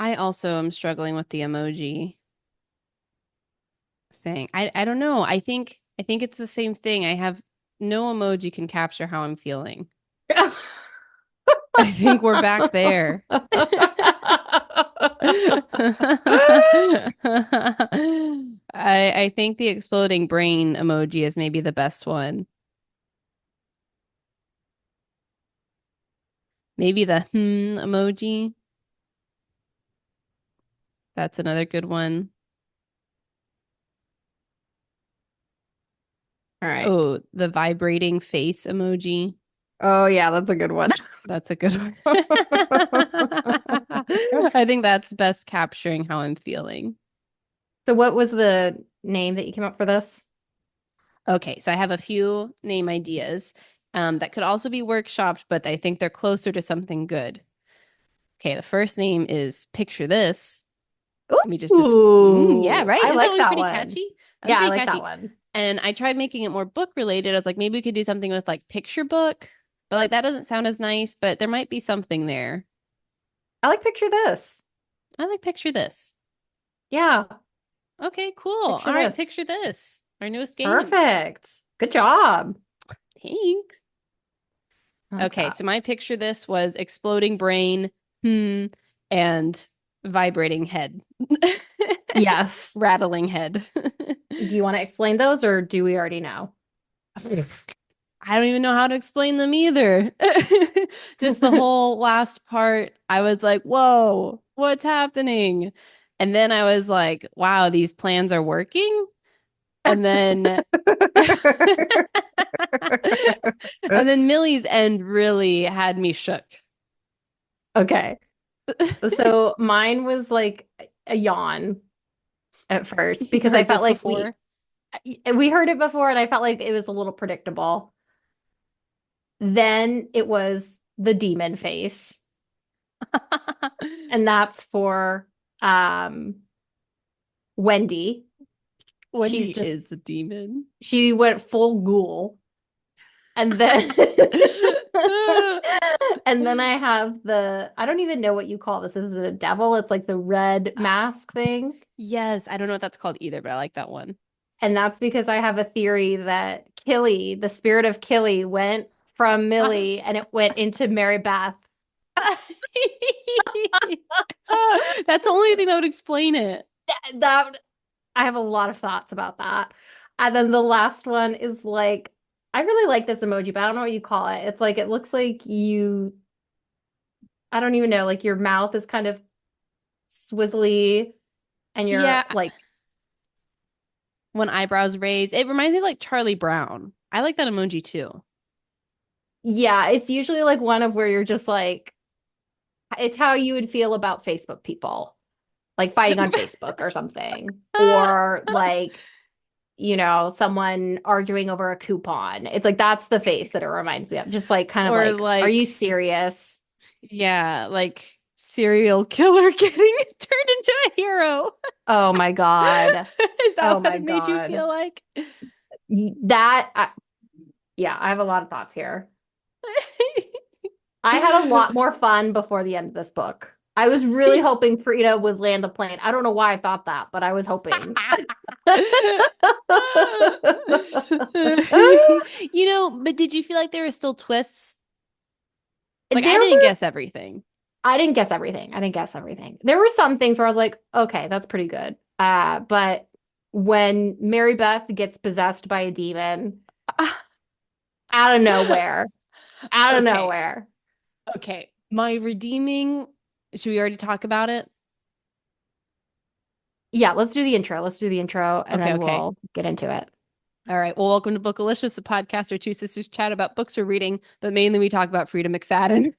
I also am struggling with the emoji thing. I don't know. I think it's the same thing. I have no emoji can capture how I'm feeling. I think we're back there. I think the exploding brain emoji is maybe the best one. Maybe the emoji. That's another good one. All right. Oh, the vibrating face emoji. Oh yeah, that's a good one. That's a good one. I think that's best capturing how I'm feeling. So what was the name that you came up for this? Okay, so I have a few name ideas that could also be workshopped, but I think they're closer to something good. Okay, the first name is Picture This. Let me just, yeah, Ooh, right. I Isn't that like one that pretty one. catchy? That was Yeah, I pretty like that catchy. one. And I tried making it more book related. I was like, maybe we could do something with like picture book, but like that doesn't sound as nice, but there might be something there. I like picture this. I like Picture This. Yeah, Okay, cool. picture All right, this. Picture This, our newest game. Perfect. Good job. Thanks. I like Okay, that. so my Picture This was exploding brain, hmm, and vibrating head, Yes. rattling head. Do you want to explain those or do we already know? I don't even know how to explain them either. Just the whole last part, I was like, whoa, what's happening? And then I was like, wow, these plans are working. And then and then Millie's end really had me shook. Okay. So mine was like a yawn at first You've because I heard felt this like before? we heard it before and I felt like it was a little predictable. Then it was the demon face, and that's for um Wendy. Wendy She's just is the demon. she went full ghoul. And then and then I have the I don't even know what you call this. Is it a devil? It's like the red mask thing. Yes, I don't know what that's called either, but I like that one. And that's because I have a theory that Killy, the spirit of Killy, went from Millie and it went into Mary Beth. That's the only thing that would explain it. That I have a lot of thoughts about that. And then the last one is like, I really like this emoji, but I don't know what you call it. It's like it looks like I don't even know, like your mouth is kind of swizzly and you're Yeah, like, when eyebrows raised, it reminds me of like Charlie Brown. I like that emoji too. yeah, it's usually like one of where you're just like, it's how you would feel about Facebook people, like fighting on Facebook or something, or like, someone arguing over a coupon. It's like that's the face that it reminds me of. Just like kind of Or like, are you like, serious? yeah, like serial killer getting turned into a hero. Oh my God. Is that Oh what my it made you God. feel like? That, yeah, I have a lot of thoughts here. I had a lot more fun before the end of this book. I was really hoping Frida would land the plane. I don't know why I thought that, but I was hoping. But did you feel like there were still twists? Like I There didn't guess was, everything. I didn't guess everything. I didn't guess everything. There were some things where I was like, okay, that's pretty good. But when Mary Beth gets possessed by a demon out of nowhere, out of Okay. nowhere. Okay. My redeeming, should we already talk about it? Yeah, let's do the intro. Let's do the intro and Okay, then okay. we'll get into it. All right. Well, welcome to Bookalicious, a podcast where two sisters chat about books we're reading, but mainly we talk about Frida McFadden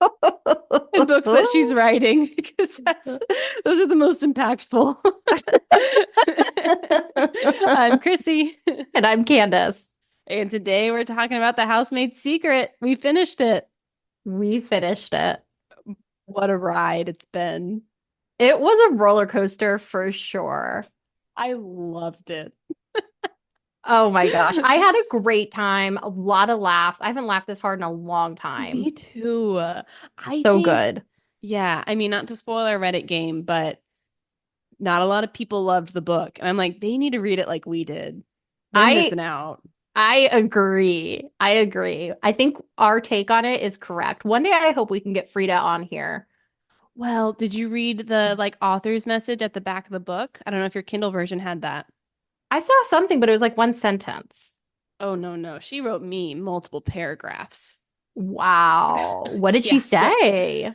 and books that she's writing because those are the most impactful. I'm Chrissy, And I'm Candace. and today we're talking about The Housemaid's Secret. We finished it. We finished it. What a ride it's been. It was a roller coaster for sure. I loved it. Oh my gosh. I had a great time, a lot of laughs. I haven't laughed this hard in a long Me time. too. I So think good. Yeah, I mean, not to spoil our Reddit game, but not a lot of people loved the book. And I'm like, they need to read it like we did. They're I missing out. I agree. I agree. I think our take on it is correct. One day I hope we can get Frida on here. Well, did you read the like author's message at the back of the book? I don't know if your Kindle version had that. I saw something, but it was like one sentence. Oh, no, no. She wrote me multiple paragraphs. Wow. What did she Yeah, but say?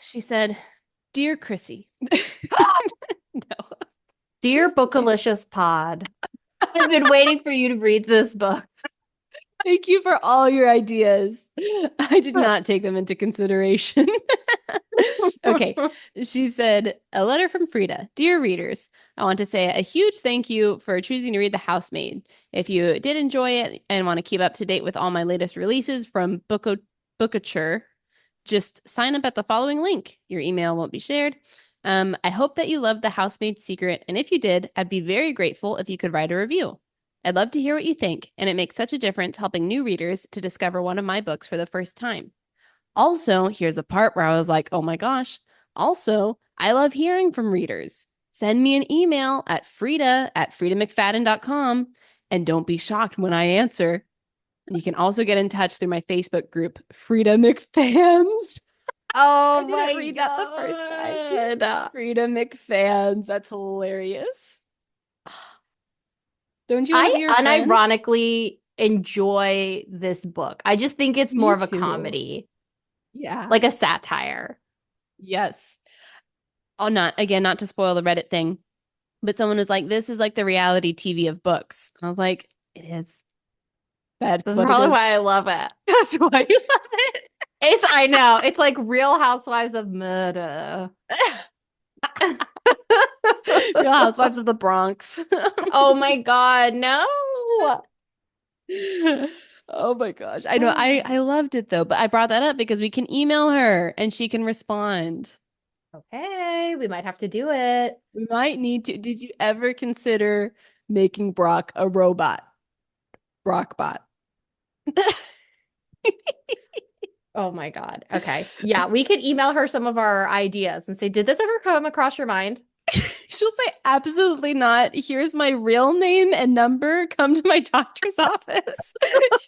she said, "Dear Chrissy." No. Dear Bookalicious Pod, I've been waiting for you to read this book. Thank you for all your ideas. I did not take them into consideration. Okay. She said, "A letter from Frida. Dear readers, I want to say a huge thank you for choosing to read The Housemaid. If you did enjoy it and want to keep up to date with all my latest releases from Bookature, just sign up at the following link. Your email won't be shared. I hope that you loved The Housemaid's Secret, and if you did, I'd be very grateful if you could write a review. I'd love to hear what you think, and it makes such a difference helping new readers to discover one of my books for the first time. Also, here's the part where I was like, oh my gosh. Also, I love hearing from readers. Send me an email at Frida@FridaMcFadden.com, and don't be shocked when I answer. You can also get in touch through my Facebook group, Frida McFans. I Oh didn't my read that the first time. God. Frida McFans. That's hilarious. Don't you want to I be your friend? unironically enjoy this book. I just think it's more Me of a too. comedy, Yeah. like a satire. Yes. Oh, not again, not to spoil the Reddit thing, but someone was like, "This is like the reality TV of books." And I was like, "It is. That's That's what it probably is. why I love it. That's why you love I know, it's like Real Housewives of Murder. it." Real Housewives of the Bronx. Oh my God, no. Oh my gosh. I know. I loved it though, but I brought that up because we can email her and she can respond. Okay, we might have to do it. We might need to. Did you ever consider making Brock a robot? Brockbot. Oh my God. Okay. Yeah, we could email her some of our ideas and say, did this ever come across your mind? She'll say, absolutely not. Here's my real name and number. Come to my doctor's office.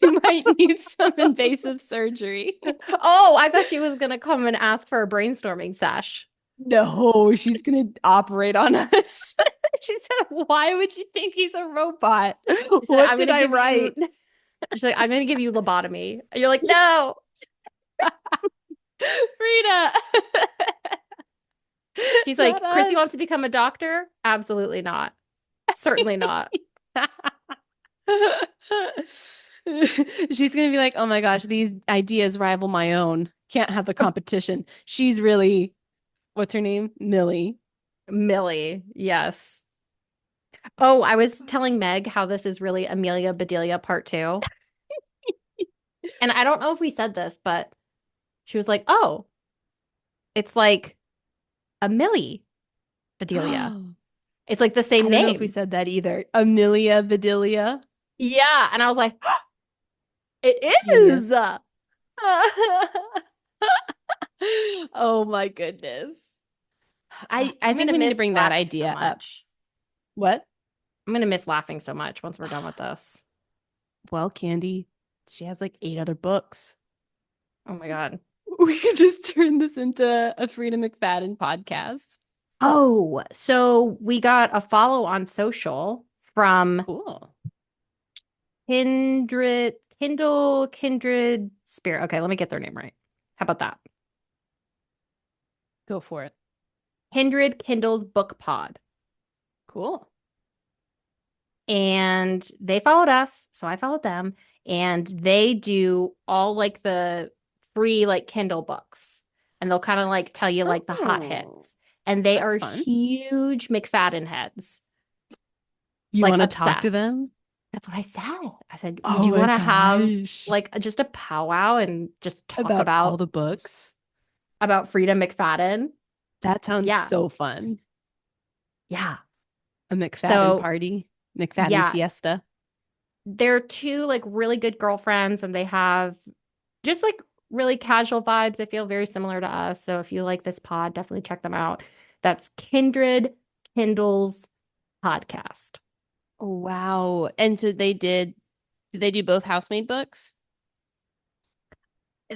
You might need some invasive surgery. Oh, I thought she was gonna come and ask for a brainstorming sesh. No, she's going to operate on us. She said, why would you think he's a robot? She's like, What I'm did gonna I give you, write? she's like, I'm gonna give you lobotomy. And you're like, no. Frida. She's Not like, Chrissy wants us. to become a doctor? Absolutely not. Certainly not. She's gonna be like, oh my gosh, these ideas rival my own. Can't have the competition. She's really, what's her name? Millie. Millie, yes. Oh, I was telling Meg how this is really Amelia Bedelia part two. And I don't know if we said this, but she was like, oh, it's like a Millie Bedelia. I It's like the same don't know if we name. said that either. Amelia Bedelia. Yeah. And I was like, it is. Genius. Oh my goodness. I'm I think gonna we need to miss bring that laughing so idea up. much. What? I'm gonna miss laughing so much once we're done with this. Well, Candy, she has like 8 other books. Oh my God. We could just turn this into a Frida McFadden podcast. Oh, so we got a follow on social from Cool. Kindred Spirit. Okay, let me get their name right. How about that? Go for it. Kindred Kindle's Book Pod. Cool. And they followed us, so I followed them, and they do all like the free like Kindle books. And they'll kind of like tell you like the hot Oh, hits. And they that's are fun. huge McFadden heads, You like want to talk to obsessed. them? That's what I said. I said, would Oh you my want to have gosh. like just a powwow and just talk About all the books? about Frida McFadden? That sounds Yeah. so fun. Yeah. A McFadden So, party, McFadden yeah, fiesta. they're two like really good girlfriends and they have just like really casual vibes. I feel very similar to us. So if you like this pod, definitely check them out. That's Kindred Kindle's podcast. Wow. And so did they do both Housemaid books?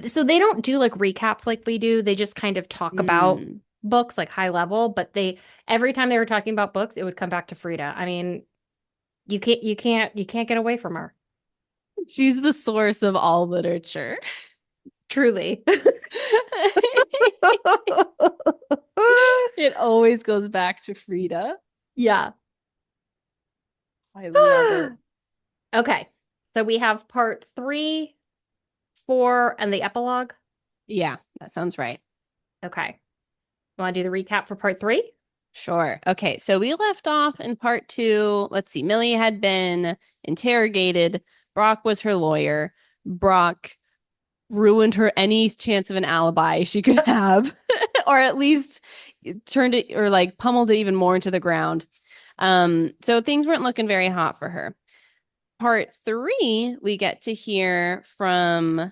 So they don't do like recaps like we do. They just kind of talk about Hmm. books like high level, but they every time they were talking about books, it would come back to Frida. I mean, you can't get away from her. She's the source of all literature. Truly. It always goes back to Frida. Yeah. I love it. Okay. So we have part 3, 4, and the epilogue. Yeah, that sounds right. Okay. Want to do the recap for part 3? Sure. Okay, so we left off in part two. Let's see. Millie had been interrogated. Brock was her lawyer. Brock ruined her any chance of an alibi she could have, or at least turned it or like pummeled it even more into the ground. So things weren't looking very hot for her. Part three, we get to hear from,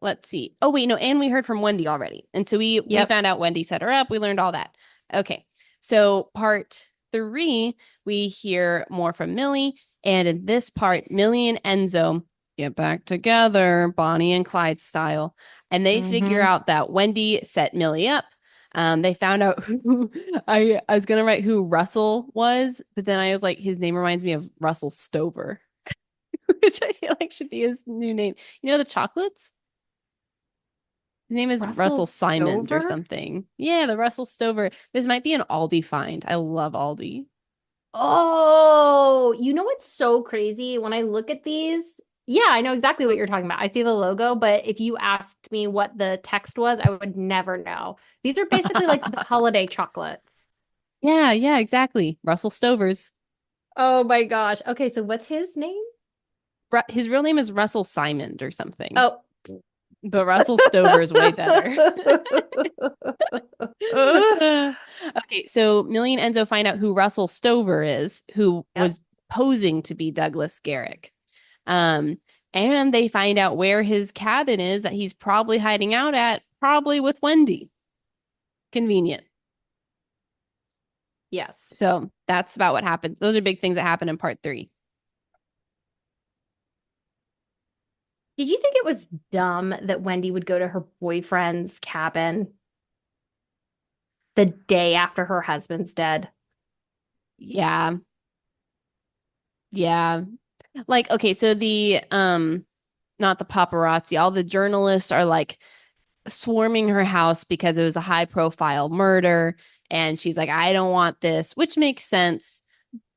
let's see. Oh wait, no, and we heard from Wendy already. And so we Yep. found out Wendy set her up. We learned all that. Okay. So part three, we hear more from Millie. And in this part, Millie and Enzo get back together, Bonnie and Clyde style. And they figure Hmm. out that Wendy set Millie up. They found out who I was gonna write who Russell was, but then I was like, his name reminds me of Russell Stover, which I feel like should be his new name. You know the chocolates? His name is Russell Russell Simond or Stover? something. Yeah, the Russell Stover. This might be an Aldi find. I love Aldi. Oh, you know what's so crazy? When I look at these, yeah, I know exactly what you're talking about. I see the logo, but if you asked me what the text was, I would never know. These are basically like the holiday chocolates. Yeah, yeah, exactly. Russell Stover's. Oh my gosh. Okay, so what's his name? His real name is Russell Simond or something, Oh. but Russell Stover is way better. Okay, so Millie and Enzo find out who Russell Stover is, who Yep. was posing to be Douglas Garrick. Um, and they find out where his cabin is that he's probably hiding out at, probably with Wendy. Convenient. Yes. So that's about what happened. Those are big things that happen in part three. Did you think it was dumb that Wendy would go to her boyfriend's cabin the day after her husband's dead? Yeah. Yeah. Like, okay, so the not the paparazzi, all the journalists are like swarming her house because it was a high profile murder. And she's like, I don't want this, which makes sense.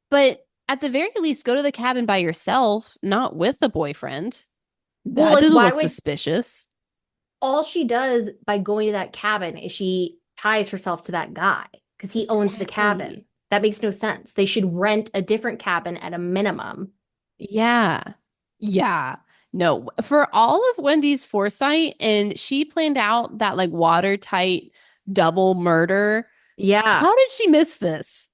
But at the very least, go to the cabin by yourself, not with a boyfriend. Well, That like, doesn't why look would suspicious. all she does by going to that cabin is she ties herself to that guy because he owns the cabin. Exactly. That makes no sense. They should rent a different cabin at a minimum. Yeah. Yeah. No, for all of Wendy's foresight, and she planned out that like watertight double murder. Yeah, How did she miss this?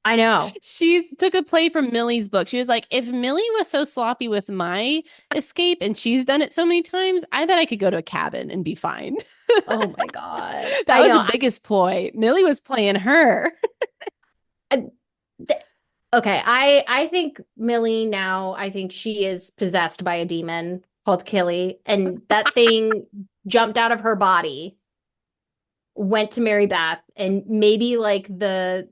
I know. She took a play from Millie's book. She was like, if Millie was so sloppy with my escape and she's done it so many times, I bet I could go to a cabin and be fine. Oh my God. That I was the know. biggest ploy. Millie was playing her. I, th- okay, I think Millie now, I think she is possessed by a demon called Killy, and that thing jumped out of her body, went to Mary Beth, and maybe like the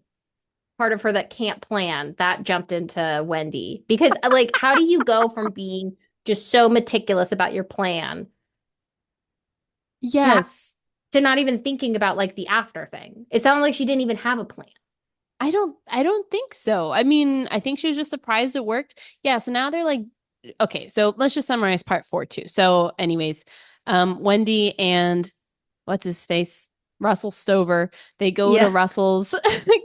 part of her that can't plan that jumped into Wendy. Because like, how do you go from being just so meticulous about your plan to Yes. to not even thinking about like the after thing? It sounded like she didn't even have a plan. I don't think so. I mean, I think she was just surprised it worked. Yeah, so now they're like okay, so let's just summarize part 4 too. So anyways, Wendy and what's his face? Russell Stover. They go to Yeah. Russell's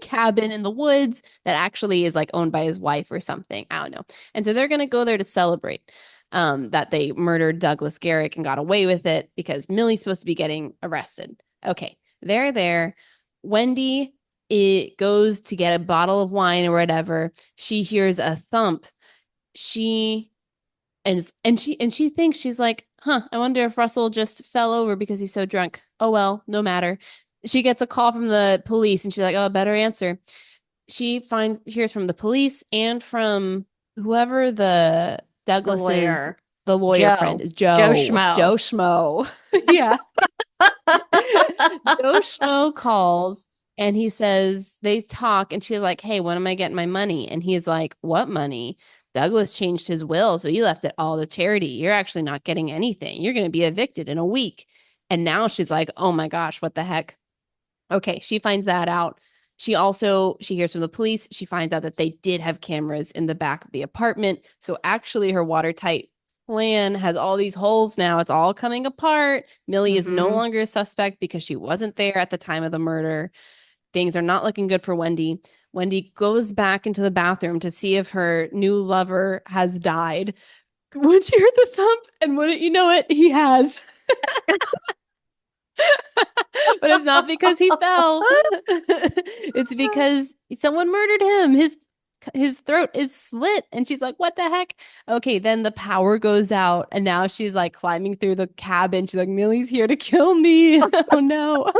cabin in the woods that actually is like owned by his wife or something. I don't know. And so they're going to go there to celebrate that they murdered Douglas Garrick and got away with it because Millie's supposed to be getting arrested. Okay, they're there. Wendy it goes to get a bottle of wine or whatever. She hears a thump. She and she thinks she's like, I wonder if Russell just fell over because he's so drunk. Oh well, no matter. She gets a call from the police and she's like, oh, better answer. She hears from the police and from whoever the The Douglas's lawyer, the lawyer friend Joe, is Joe Joe Schmo. Schmo. Yeah. Joe Schmo calls and he says they talk and she's like, hey, when am I getting my money? And he's like, what money? Douglas changed his will, so he left it all to charity. You're actually not getting anything. You're going to be evicted in a week. And now she's like, oh my gosh, what the heck? Okay, she finds that out. She hears from the police. She finds out that they did have cameras in the back of the apartment. So actually her watertight plan has all these holes now. It's all coming apart. Millie is no Hmm. longer a suspect because she wasn't there at the time of the murder. Things are not looking good for Wendy. Wendy goes back into the bathroom to see if her new lover has died. Once you heard the thump, and wouldn't you know it, he has. But it's not because he fell. It's because someone murdered him. His throat is slit and she's like, what the heck? Okay, then the power goes out and now she's like climbing through the cabin. She's like, Millie's here to kill me. Oh no.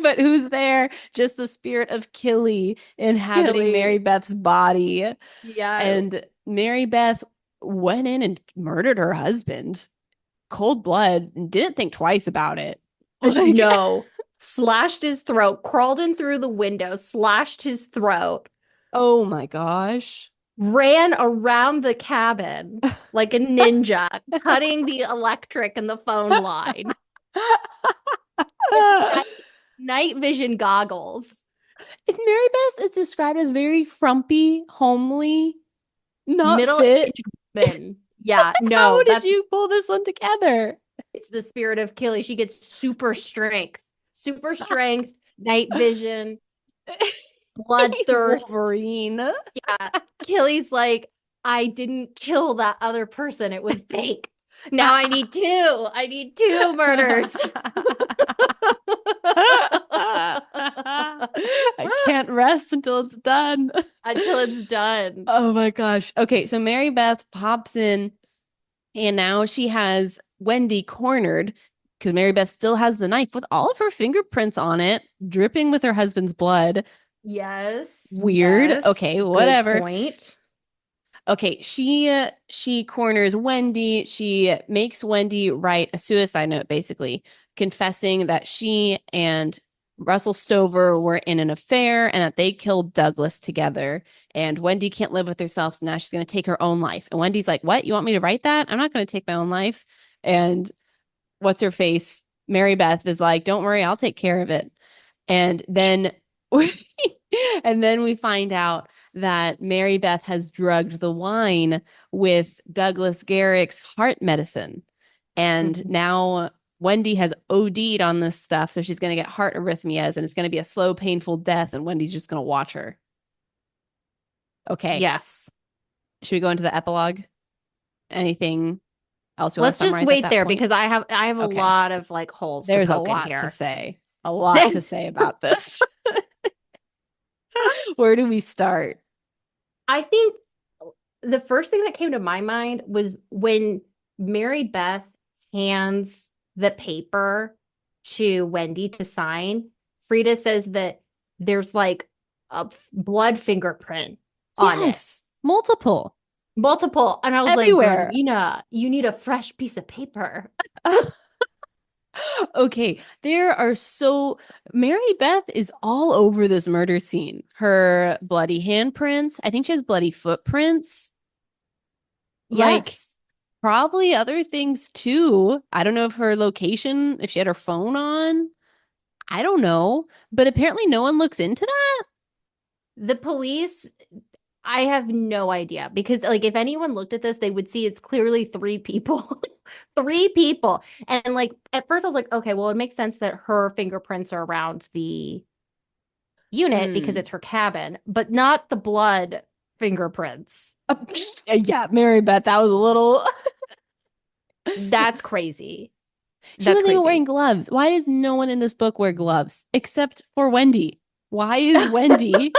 But who's there? Just the spirit of Killy inhabiting Mary Gilly. Beth's body. Yes. And Mary Beth went in and murdered her husband. Cold blood and didn't think twice about it. Like, No. Slashed his throat, crawled in through the window, slashed his throat, oh my gosh. ran around the cabin like a ninja, cutting the electric and the phone line. It's night vision goggles. If Mary Beth is described as very frumpy, homely, not fit, Middle-aged woman. Yeah, how no, did that's you pull this one together? it's the spirit of Killy. She gets super strength, night vision, bloodthirst. Wolverine. Yeah. Killy's like, I didn't kill that other person. It was fake. Now I need two. I need two murders. I can't rest until it's done. Until it's done. Oh my gosh. Okay, so Mary Beth pops in and now she has Wendy cornered because Mary Beth still has the knife with all of her fingerprints on it, dripping with her husband's blood. Yes. Weird. Yes. Okay, Good whatever. point. Okay, she corners Wendy. She makes Wendy write a suicide note, basically confessing that she and Russell Stover were in an affair and that they killed Douglas together. And Wendy can't live with herself, so now she's going to take her own life. And Wendy's like, "What? You want me to write that? I'm not going to take my own life." And what's her face? Mary Beth is like, "Don't worry, I'll take care of it." And then and then we find out that Mary Beth has drugged the wine with Douglas Garrick's heart medicine. And Mhm. now Wendy has OD'd on this stuff. So she's going to get heart arrhythmias and it's going to be a slow, painful death. And Wendy's just going to watch her. Okay. Yes. Should we go into the epilogue? Anything else you want to Let's just summarize at wait that there point? because I have a Okay. lot of like holes to There's a poke in lot to here. say. A lot to say about this. Where do we start? I think the first thing that came to my mind was when Mary Beth hands the paper to Wendy to sign. Frida says that there's like a blood fingerprint on it, Yes, multiple multiple. And I was like, everywhere. Gardena, you need a fresh piece of paper. Okay, there are so Mary Beth is all over this murder scene. Her bloody handprints. I think she has bloody footprints. Like Yes. probably other things too. I don't know if her location, if she had her phone on. I don't know, but apparently no one looks into that. The police, I have no idea because, like, if anyone looked at this, they would see it's clearly three people. Three people. And, like, at first I was like, okay, well, it makes sense that her fingerprints are around the unit because Hmm. it's her cabin, but not the blood fingerprints. Yeah, Mary Beth, that was a little. That's crazy. She That's wasn't even wearing crazy. gloves. Why does no one in this book wear gloves except for Wendy? Why is Wendy?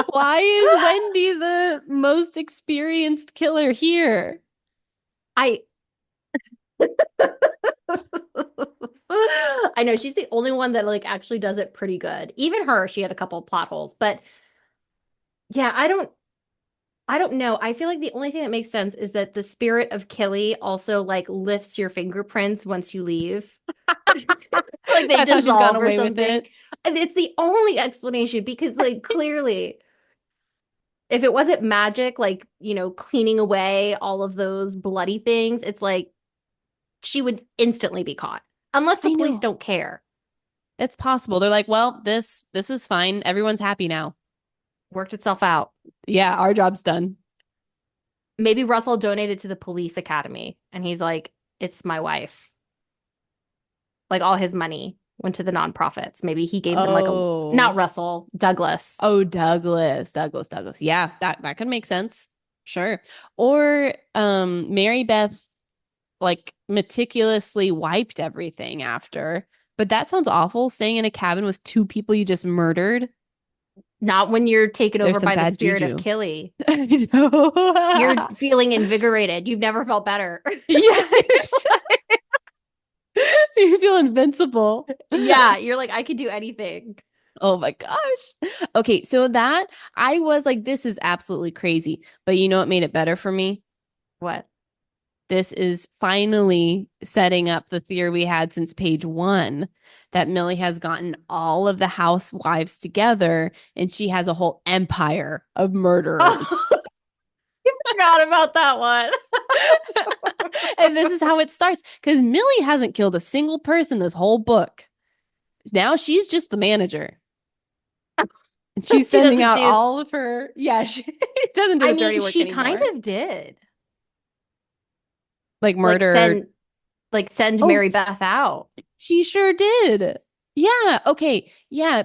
Why Why is Wendy the most experienced killer here? I I know she's the only one that like actually does it pretty good. Even her, she had a couple plot holes, but yeah, I don't know. I feel like the only thing that makes sense is that the spirit of Killy also like lifts your fingerprints once you leave. Like they That's how she's gone dissolve or away with something. it. And it's the only explanation because like clearly if it wasn't magic, like, cleaning away all of those bloody things, it's like she would instantly be caught. Unless the I police know. don't care. It's possible. They're like, well, this is fine. Everyone's happy now. Worked itself out. Yeah, our job's done. Maybe Russell donated to the police academy and he's like, it's my wife. Like all his money went to the nonprofits. Maybe he gave them like not Oh. Russell, Douglas. Oh, Douglas. Yeah, that could make sense. Sure. Or Mary Beth like meticulously wiped everything after. But that sounds awful, staying in a cabin with two people you just murdered. Not when you're taken There's over some by the bad spirit of juju. Killy. I You're know. feeling invigorated. You've never felt better. Yes. You feel invincible. Yeah, you're like, I could do anything. Oh my gosh. Okay, so that I was like, this is absolutely crazy. But you know what made it better for me? What? This is finally setting up the theory we had since page one that Millie has gotten all of the housewives together and she has a whole empire of murderers. Oh, I forgot about that one. And this is how it starts because Millie hasn't killed a single person this whole book. Now she's just the manager. And she's She sending doesn't out do, all of her, yeah, she doesn't do I the dirty mean, work she kind anymore. of did. Like Like murder. send Oh, Mary Beth out. she sure did. Yeah. Okay. Yeah.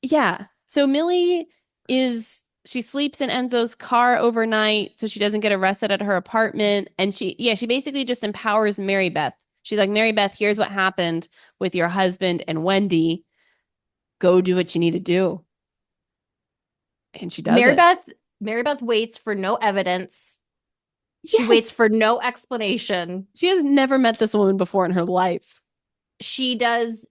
Yeah. So Millie she sleeps in Enzo's car overnight so she doesn't get arrested at her apartment. And she basically just empowers Mary Beth. She's like, Mary Beth, here's what happened with your husband and Wendy. Go do what you need to do. And she does Mary it. Beth, Mary Beth waits for no evidence. She waits for Yes. no explanation. She has never met this woman before in her life. She does,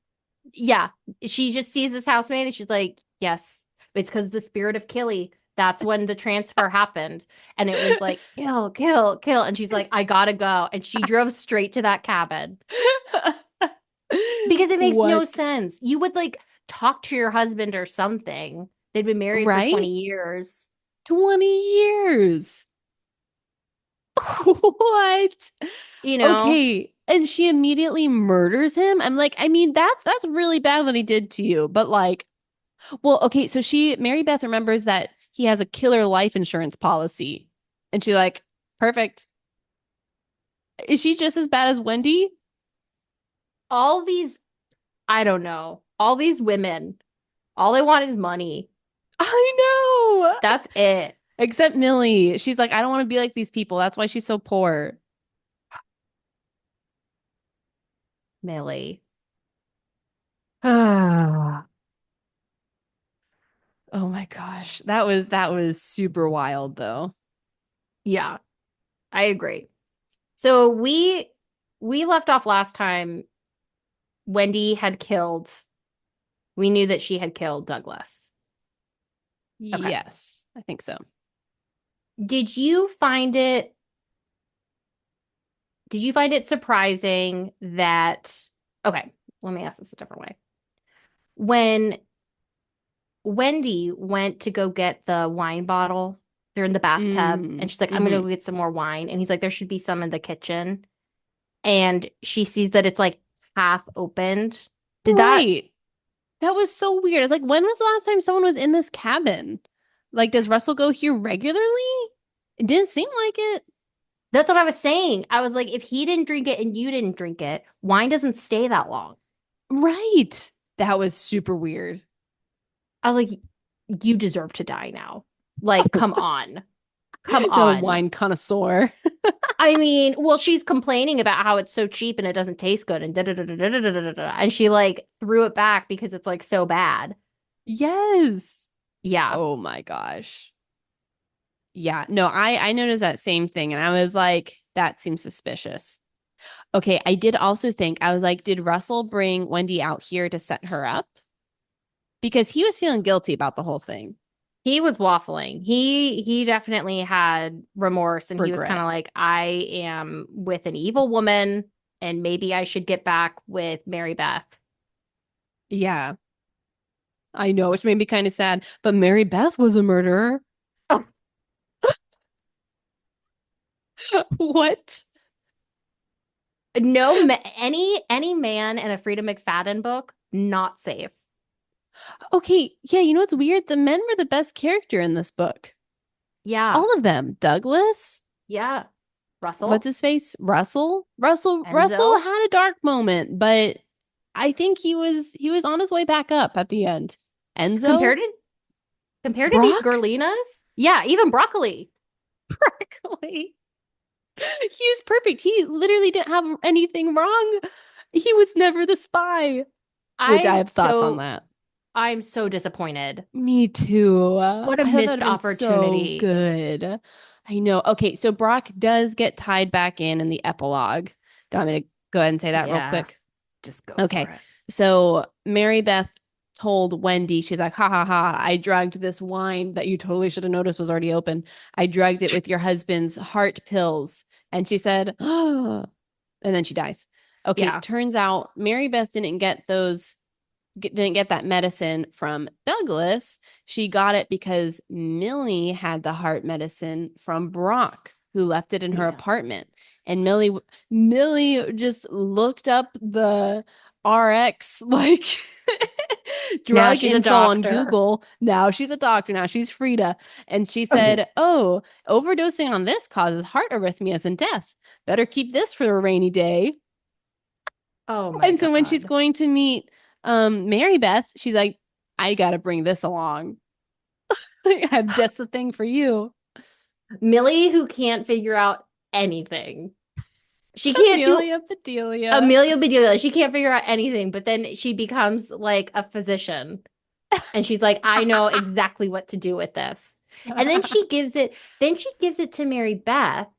yeah. She just sees this housemaid and she's like, yes, it's because the spirit of Killy. That's when the transfer happened. And it was like, kill, kill, kill. And she's like, I gotta go. And she drove straight to that cabin because it makes no What? sense. You would like talk to your husband or something. They'd been married for Right? 20 years, 20 years. What? you know? Okay. And she immediately murders him. I'm like, I mean, that's really bad what he did to you. But like, well, okay, so Mary Beth remembers that he has a killer life insurance policy. And she's like, perfect. Is she just as bad as Wendy? All these, I don't know, all these women, all they want is money. I know. That's it. Except Millie. She's like, I don't want to be like these people. That's why she's so poor. Millie. Oh my gosh. That was super wild though. Yeah, I agree. So we left off last time. Wendy had killed. We knew that she had killed Douglas. Okay. Yes, I think so. Did you find it did you find it surprising that okay, let me ask this a different way. When Wendy went to go get the wine bottle, they're in the bathtub and she's like, I'm gonna Mm-hmm. go get some more wine. And he's like, there should be some in the kitchen. And she sees that it's like half opened. Did that Right. That was so weird. It's like, when was the last time someone was in this cabin? Like, does Russell go here regularly? It didn't seem like it. That's what I was saying. I was like, if he didn't drink it and you didn't drink it, wine doesn't stay that long. Right. That was super weird. I was like, you deserve to die now. Like, come on. Come Not a on. wine connoisseur. I mean, well, she's complaining about how it's so cheap and it doesn't taste good and da da da da da da da da da. And she like threw it back because it's like so bad. Yes. Yeah. Oh my gosh. Yeah, no, I noticed that same thing, and I was like, that seems suspicious. Okay, I did also think I was like, did Russell bring Wendy out here to set her up? Because he was feeling guilty about the whole thing, He was waffling. He definitely had remorse and he was kind regret. of like, I am with an evil woman and maybe I should get back with Mary Beth. Yeah, I know, which made me kind of sad. But Mary Beth was a murderer. Oh, What? no, any man in a Frida McFadden book, not safe. Okay, yeah, you know what's weird? The men were the best character in this book. Yeah. All of them. Douglas, Yeah. what's Russell, his face? Russell Enzo. had a dark moment, but I think he was on his way back up at the end. Enzo, Compared to compared to these Brock, girlinas, yeah, even broccoli. Broccoli. He was perfect. He literally didn't have anything wrong. He was never the spy, which I I'm have thoughts on so that. I'm so disappointed. Me too. What a I thought that would missed have been so opportunity. good. I know. Okay, so Brock does get tied back in the epilogue. Do you want me to go ahead and say that real Yeah, quick? just go for Okay. it. So Mary Beth told Wendy, she's like, ha ha ha, I drugged this wine that you totally should have noticed was already open. I drugged it with your husband's heart pills. And she said, oh, and then she dies. Okay, Yeah, turns out Mary Beth didn't get that medicine from Douglas. She got it because Millie had the heart medicine from Brock, who left it in her yeah. apartment. And Millie just looked up the RX like Now drug she's a info on doctor. Google. Now she's a doctor. Now she's Frida. And she said, "Oh, overdosing on this causes heart arrhythmias and death. Better keep this for a rainy day." Oh my And so when she's God. going to meet Mary Beth, she's like, I gotta bring this along. I have just the thing for you. Millie, who can't figure out anything. She can't do Amelia Bedelia. Amelia Bedelia. She can't figure out anything, but then she becomes like a physician. And she's like, I know exactly what to do with this. And then she gives it to Mary Beth.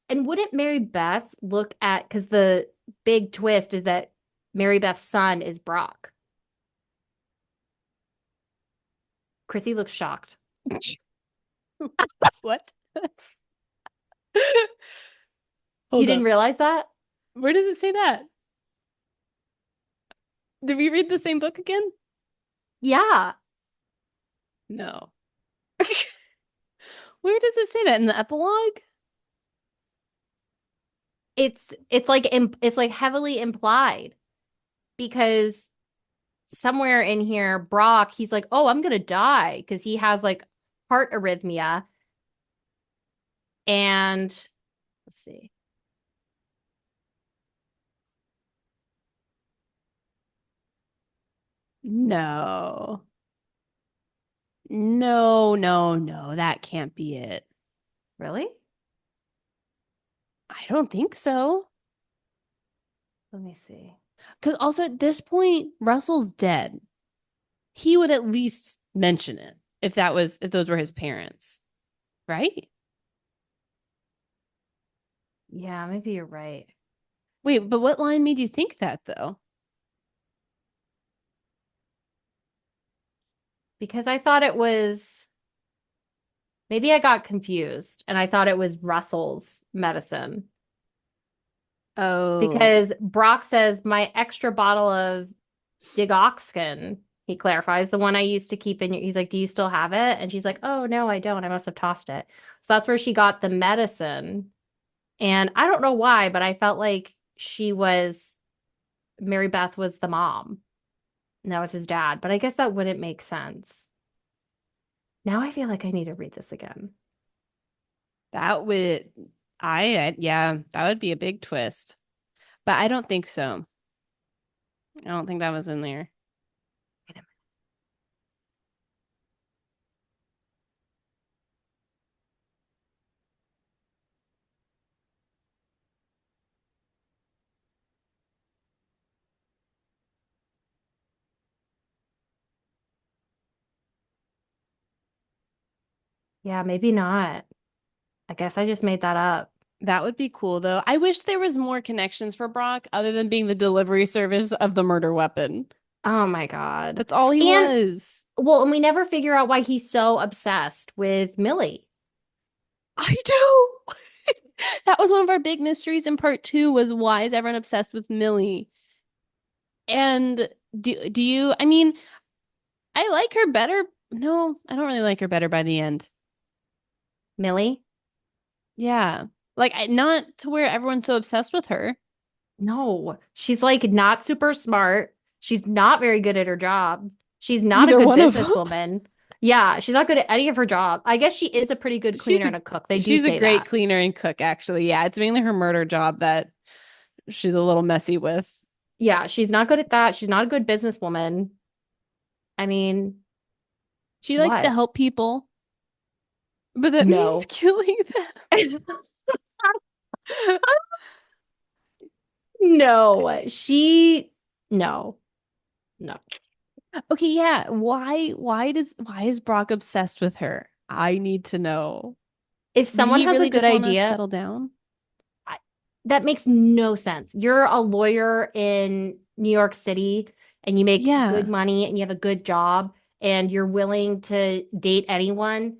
And wouldn't Mary Beth look at, because the big twist is that Mary Beth's son is Brock. Chrissy looks shocked. What? You Hold didn't up. realize that? Where does it say that? Did we read the same book again? Yeah. No. Where does it say that in the epilogue? It's like heavily implied because somewhere in here, Brock, he's like, oh, I'm gonna die because he has like heart arrhythmia. And let's see. No. No, no, no. That can't be it. Really? I don't think so. Let me see. Because also at this point, Russell's dead. He would at least mention it if those were his parents, right? Yeah, maybe you're right. Wait, but what line made you think that though? Because I thought it was maybe I got confused and I thought it was Russell's medicine. Oh, Because Brock says my extra bottle of digoxin, he clarifies, the one I used to keep in. He's like, do you still have it? And she's like, oh, no, I don't. I must have tossed it. So that's where she got the medicine. And I don't know why, but I felt like Mary Beth was the mom. And that was his dad. But I guess that wouldn't make sense. Now I feel like I need to read this again. that would yeah, that would be a big twist. But I don't think so. I don't think that was in there. Wait a minute. Yeah, maybe not. I guess I just made that up. That would be cool, though. I wish there was more connections for Brock other than being the delivery service of the murder weapon. Oh my God. That's all he And was. well, and we never figure out why he's so obsessed with Millie. I know. That was one of our big mysteries in part two was why is everyone obsessed with Millie? And do you I mean, I like her better. No, I don't really like her better by the end. Millie? Yeah. Like not to where everyone's so obsessed with her. No, she's like not super smart. She's not very good at her job. She's not a Either good one of them. businesswoman. Yeah, she's not good at any of her job. I guess she is a pretty good She's cleaner a and a cook. They do she's a say great that. cleaner and cook, actually. Yeah, it's mainly her murder job that she's a little messy with. Yeah, she's not good at that. She's not a good businesswoman. I mean, She likes to what? help people, but that means No. killing them. No, no, no. Okay, yeah. Why is Brock obsessed with her? I need to know. If Did someone he has a really good just want to idea, settle down? I, that makes no sense. You're a lawyer in New York City and you make good Yeah, money and you have a good job and you're willing to date anyone,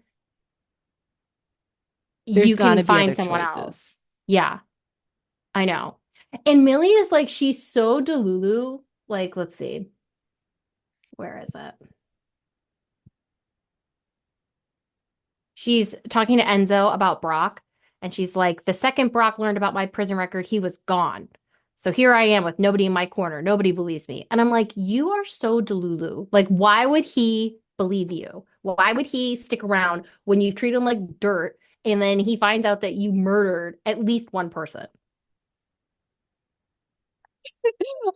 there's you got can to be find other someone else. choices. Yeah, I know. And Millie is like, she's so delulu. Like, let's see, where is it? She's talking to Enzo about Brock, and she's like, the second Brock learned about my prison record, he was gone. So here I am with nobody in my corner. Nobody believes me. And I'm like, you are so delulu. Like, why would he believe you? Why would he stick around when you treat him like dirt and then he finds out that you murdered at least one person?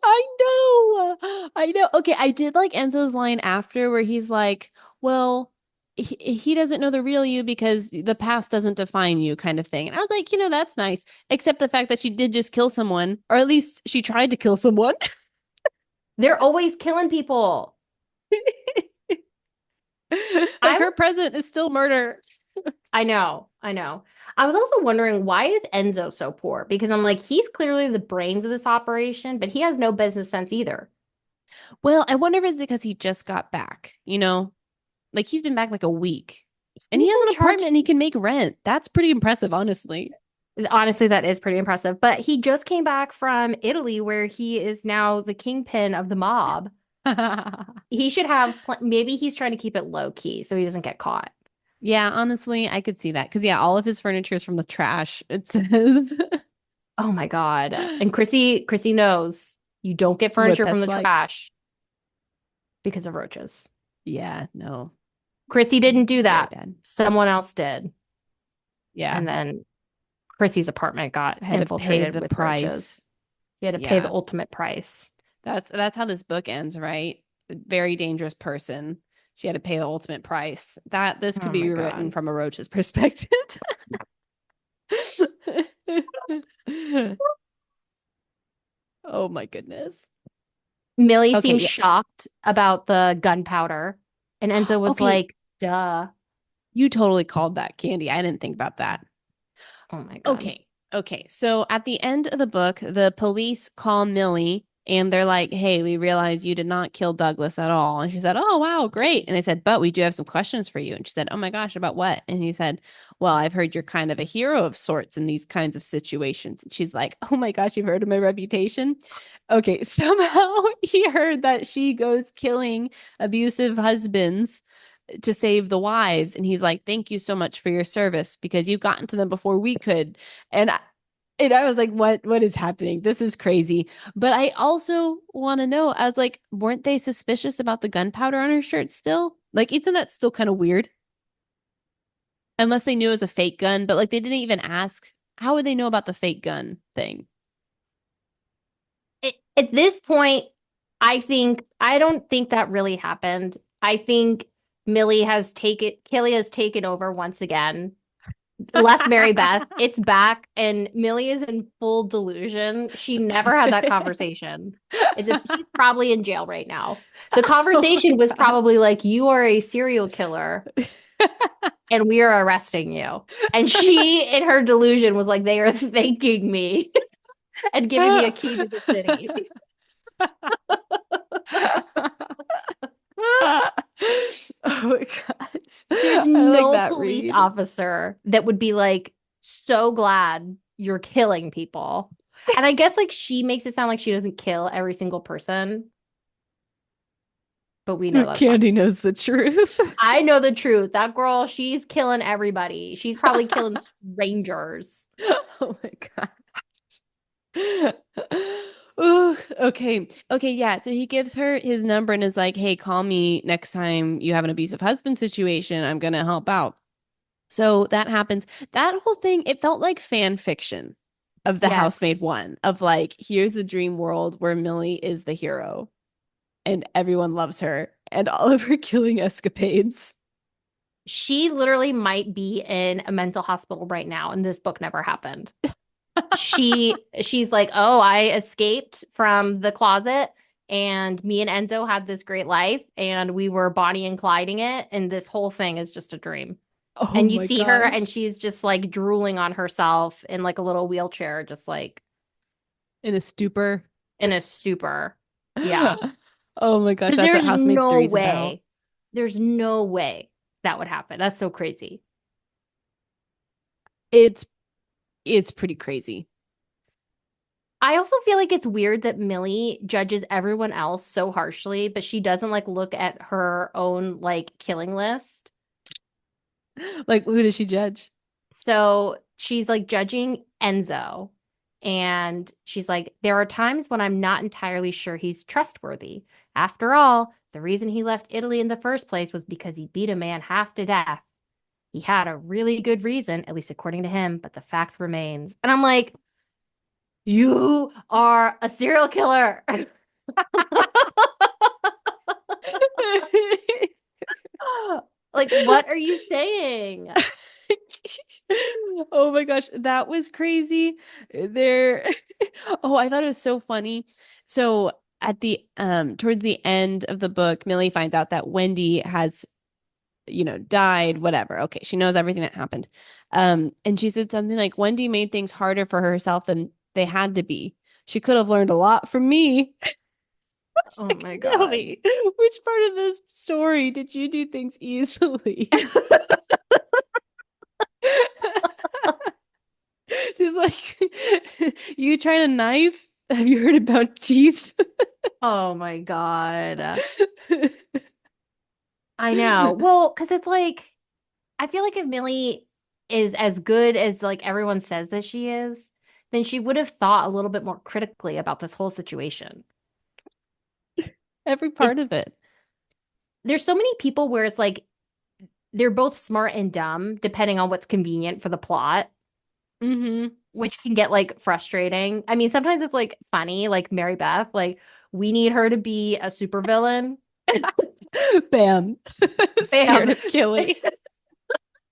I know. I know. Okay, I did like Enzo's line after where he's like, well, he doesn't know the real you because the past doesn't define you, kind of thing. And I was like, that's nice. Except the fact that she did just kill someone, or at least she tried to kill someone. They're always killing people. Like I her present is still murder. I know, I know. I was also wondering why is Enzo so poor? Because I'm like, he's clearly the brains of this operation, but he has no business sense either. Well, I wonder if it's because he just got back. Like he's been back like a week. And he He's has in an charge. apartment and he can make rent. That's pretty impressive, honestly. Honestly, that is pretty impressive. But he just came back from Italy, where he is now the kingpin of the mob. He should have, maybe he's trying to keep it low key so he doesn't get caught. Yeah, honestly, I could see that. Because, yeah, all of his furniture is from the trash, it says. Oh my God. And Chrissy knows you don't get What furniture from that's the like. trash because of roaches. Yeah, no, Chrissy didn't do very that. bad. Someone else did. Yeah, And then Chrissy's apartment got I had to pay infiltrated the with roaches. price. He had to pay the Yeah, ultimate price. that's how this book ends, right? A very dangerous person. She had to pay the ultimate price. That this could Oh be my rewritten God. from a roach's perspective. Oh my goodness. Millie Okay, seemed yeah. shocked about the gunpowder, and Enzo was Okay, like, duh. you totally called that Candy. I didn't think about that. Oh my God. Okay. Okay. So at the end of the book, the police call Millie and they're like, hey, we realize you did not kill Douglas at all. And she said, oh, wow, great. And they said, but we do have some questions for you. And she said, oh my gosh, about what? And he said, well, I've heard you're kind of a hero of sorts in these kinds of situations. And she's like, oh my gosh, you've heard of my reputation? Okay. Somehow he heard that she goes killing abusive husbands to save the wives. And he's like, thank you so much for your service because you got into them before we could. And I was like, what is happening? This is crazy. But I also want to know, I was like, weren't they suspicious about the gunpowder on her shirt still? Like, isn't that still kind of weird? Unless they knew it was a fake gun, but like they didn't even ask. How would they know about the fake gun thing? At this point, I don't think that really happened. I think Kelly has taken over once again, left Mary Beth. It's back, and Millie is in full delusion. She never had that conversation. He's probably in jail right now. The Oh conversation was my probably like, "You are a serial killer." God. and we are arresting you. And she, in her delusion, was like, they are thanking me and giving me a key to the city. Oh my gosh. There's I like no that police read. officer that would be like, so glad you're killing people. And I guess like she makes it sound like she doesn't kill every single person, but we know that's not. Candy knows the truth. I know the truth. That girl, she's killing everybody. She's probably killing strangers. Oh my god. Ooh, okay. Okay, yeah. So he gives her his number and is like, "Hey, call me next time you have an abusive husband situation. I'm gonna help out." So that happens. That whole thing, it felt like fan fiction of the Housemaid Yes. one, of like, here's the dream world where Millie is the hero and everyone loves her and all of her killing escapades. She literally might be in a mental hospital right now, and this book never happened. She's like, "Oh, I escaped from the closet and me and Enzo had this great life and we were Bonnie and Clyding it, and this whole thing is just a dream." Oh And you my see her and gosh. she's just like drooling on herself in like a little wheelchair, just like In a stupor. in a stupor. Yeah. Oh my gosh, Because that's what Housemaid 3 is about. there's no way that would happen. That's so crazy. It's it's pretty crazy. I also feel like it's weird that Millie judges everyone else so harshly, but she doesn't like look at her own like killing list. Like, who does she judge? So she's like judging Enzo, and she's like, there are times when I'm not entirely sure he's trustworthy. After all, the reason he left Italy in the first place was because he beat a man half to death. He had a really good reason, at least according to him, but the fact remains. And I'm like, you are a serial killer. Like, what are you saying? Oh my gosh, that was crazy. There Oh, I thought it was so funny. So at the towards the end of the book, Millie finds out that Wendy has, died, whatever. Okay, she knows everything that happened. And she said something like Wendy made things harder for herself than they had to be. She could have learned a lot from me. I was Oh like, my God. Millie, which part of this story did you do things easily? She's like, you trying a knife? Have you heard about teeth? Oh my God. I know. Well, because it's like, I feel like if Millie is as good as like everyone says that she is, then she would have thought a little bit more critically about this whole situation. Every It part of it. there's so many people where it's like they're both smart and dumb, depending on what's convenient for the plot, Mm-hmm. which can get like frustrating. I mean, sometimes it's like funny, like Mary Beth, like we need her to be a supervillain. Bam. Scared Bam. of killing.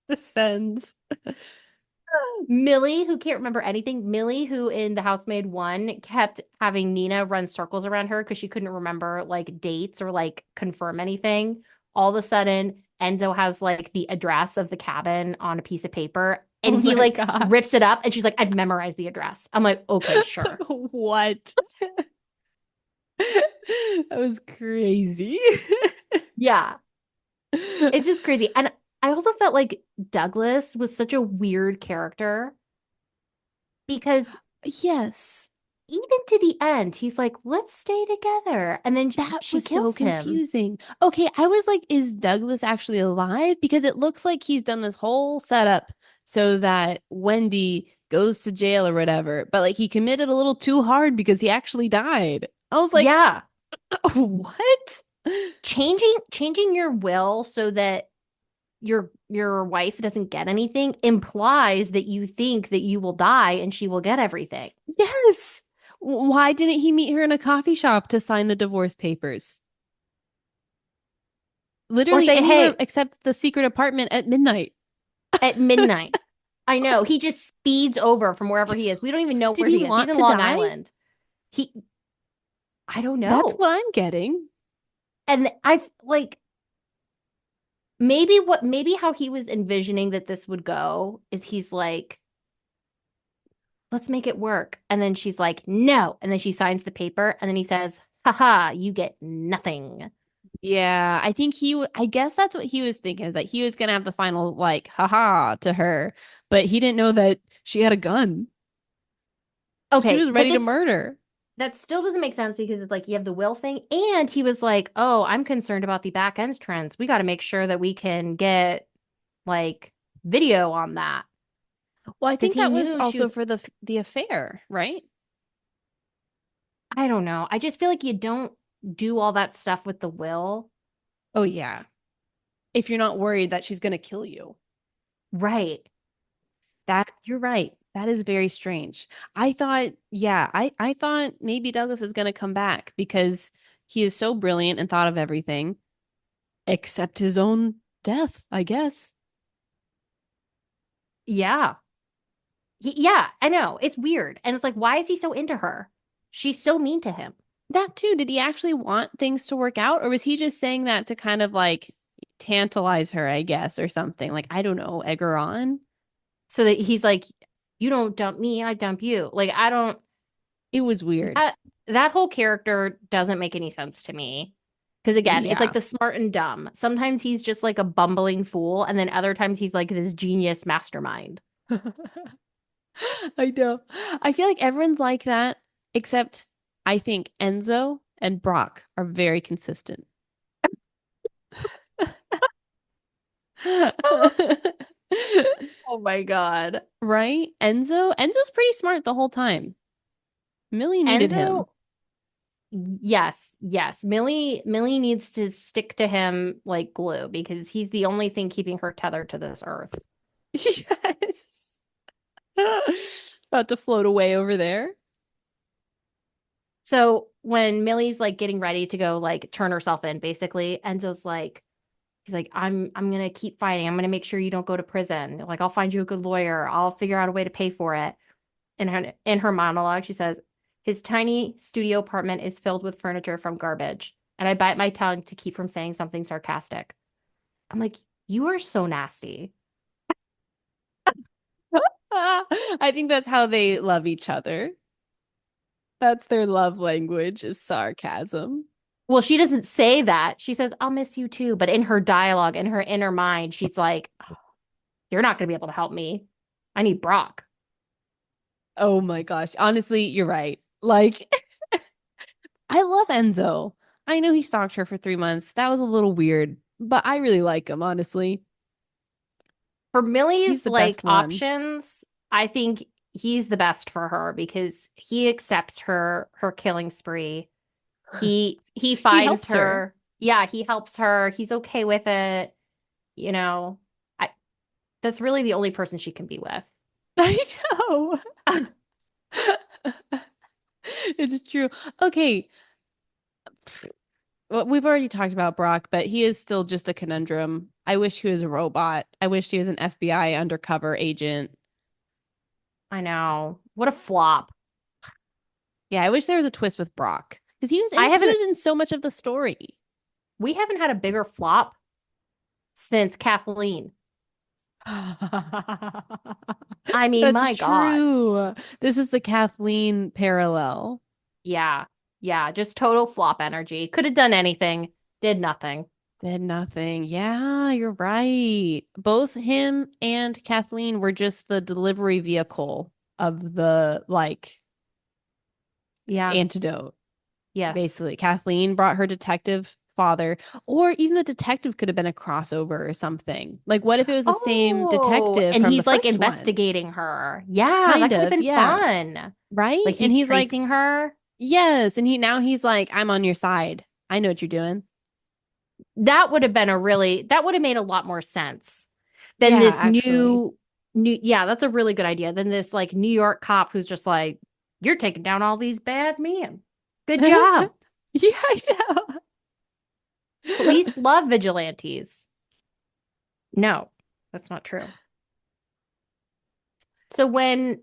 The sends. Millie, who can't remember anything. Millie, who in The Housemaid 1 kept having Nina run circles around her because she couldn't remember like dates or like confirm anything. All of a sudden, Enzo has like the address of the cabin on a piece of paper and Oh he my like rips it gosh. up and she's like, I've memorized the address. I'm like, okay, sure. What? That was crazy. Yeah, it's just crazy. And I also felt like Douglas was such a weird character because Yes. even to the end, he's like, let's stay together. And then That she was so kills him. confusing. Okay, I was like, is Douglas actually alive? Because it looks like he's done this whole setup so that Wendy goes to jail or whatever, but like he committed a little too hard because he actually died. I was like, Yeah. what? Changing your will so that your wife doesn't get anything implies that you think that you will die and she will get everything. Yes. Why didn't he meet her in a coffee shop to sign the divorce papers? Or Literally say, anywhere hey, except the secret apartment at midnight. at midnight. I know. He just speeds over from wherever he is. We don't even know Did where he he is. He's want in to Long die? Island. He I don't That's know. what I'm getting. And I like maybe how he was envisioning that this would go is he's like, let's make it work. And then she's like, no. And then she signs the paper and then he says, haha, you get nothing. Yeah, I think I guess that's what he was thinking is that he was gonna have the final like haha to her, but he didn't know that she had a gun. She Okay, was but ready to this murder. that still doesn't make sense because it's like you have the will thing, and he was like, "Oh, I'm concerned about the back end trends. We got to make sure that we can get like video on that." Well, I Because think he that was knew she also was, for the affair, right? I don't know. I just feel like you don't do all that stuff with the will. Oh yeah. If you're not worried that she's gonna kill you. Right. That you're right. That is very strange. I thought, yeah, I thought maybe Douglas is gonna come back because he is so brilliant and thought of everything except his own death, I guess. Yeah. Yeah, I know. It's weird. And it's like, why is he so into her? She's so mean to him. That too, did he actually want things to work out, or was he just saying that to kind of like tantalize her, I guess, or something? Like, I don't know, egg her on? So that he's like, you don't dump me, I dump you. Like, I don't It was weird. that that whole character doesn't make any sense to me. Because again, it's like Yeah. the smart and dumb. Sometimes he's just like a bumbling fool, and then other times he's like this genius mastermind. I know. I feel like everyone's like that, except I think Enzo and Brock are very consistent. Oh my God. Right? Enzo's pretty smart the whole time. Millie needed him. Enzo, yes, yes. Millie needs to stick to him like glue because he's the only thing keeping her tethered to this earth. Yes. About to float away over there. So when Millie's like getting ready to go like turn herself in, basically, Enzo's like, he's like, I'm gonna keep fighting. I'm gonna make sure you don't go to prison. Like, I'll find you a good lawyer. I'll figure out a way to pay for it. In her monologue, she says, his tiny studio apartment is filled with furniture from garbage. And I bite my tongue to keep from saying something sarcastic. I'm like, you are so nasty. I think that's how they love each other. That's their love language is sarcasm. Well, she doesn't say that. She says, I'll miss you too. But in her dialogue, in her inner mind, she's like, you're not going to be able to help me. I need Brock. Oh my gosh. Honestly, you're right. Like, I love Enzo. I know he stalked her for 3 months. That was a little weird, but I really like him, honestly. For He's Millie's the like best one. options, I think he's the best for her because he accepts her killing spree. He He finds helps her. her. Yeah, he helps her. He's okay with it. You know, I that's really the only person she can be with. I know. It's true. Okay. Well, we've already talked about Brock, but he is still just a conundrum. I wish he was a robot. I wish he was an FBI undercover agent. I know. What a flop. Yeah, I wish there was a twist with Brock because I he haven't was in so much of the story. we haven't had a bigger flop since Kathleen. I mean, That's my God. true. This is the Kathleen parallel. Yeah. Yeah, just total flop energy. Could have done anything, did nothing. Did nothing. Yeah, you're right. Both him and Kathleen were just the delivery vehicle of the like Yeah. antidote. Yes. Basically, Kathleen brought her detective father, or even the detective could have been a crossover or something. Like, what if it was the same Oh, detective and from the he's like first one? investigating her. Yeah, that Kind could have of, been yeah. fun. Right? Like And he's he's like, tracing her. yes. And he's like, I'm on your side. I know what you're doing. That would have made a lot more sense than Yeah, this actually. yeah, that's a really good idea. Than this like New York cop who's just like, you're taking down all these bad men. Good Yeah, job. I know. Police love vigilantes. No, that's not true. So when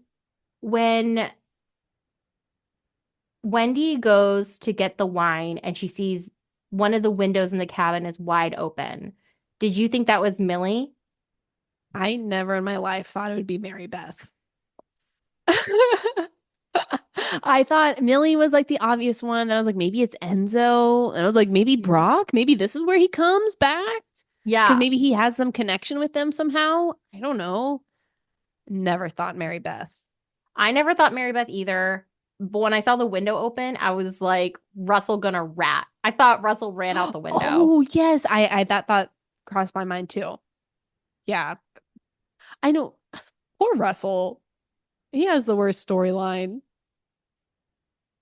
Wendy goes to get the wine and she sees one of the windows in the cabin is wide open. Did you think that was Millie? I never in my life thought it would be Mary Beth. I thought Millie was like the obvious one. Then I was like, maybe it's Enzo. And I was like, maybe Mhm. Brock. Maybe this is where he comes back. Because Yeah, maybe he has some connection with them somehow. I don't know. Never thought Mary Beth. I never thought Mary Beth either. But when I saw the window open, I was like, Russell gonna rat. I thought Russell ran out the window. Oh, yes. I that thought crossed my mind too. Yeah. I know. Poor Russell. He has the worst storyline,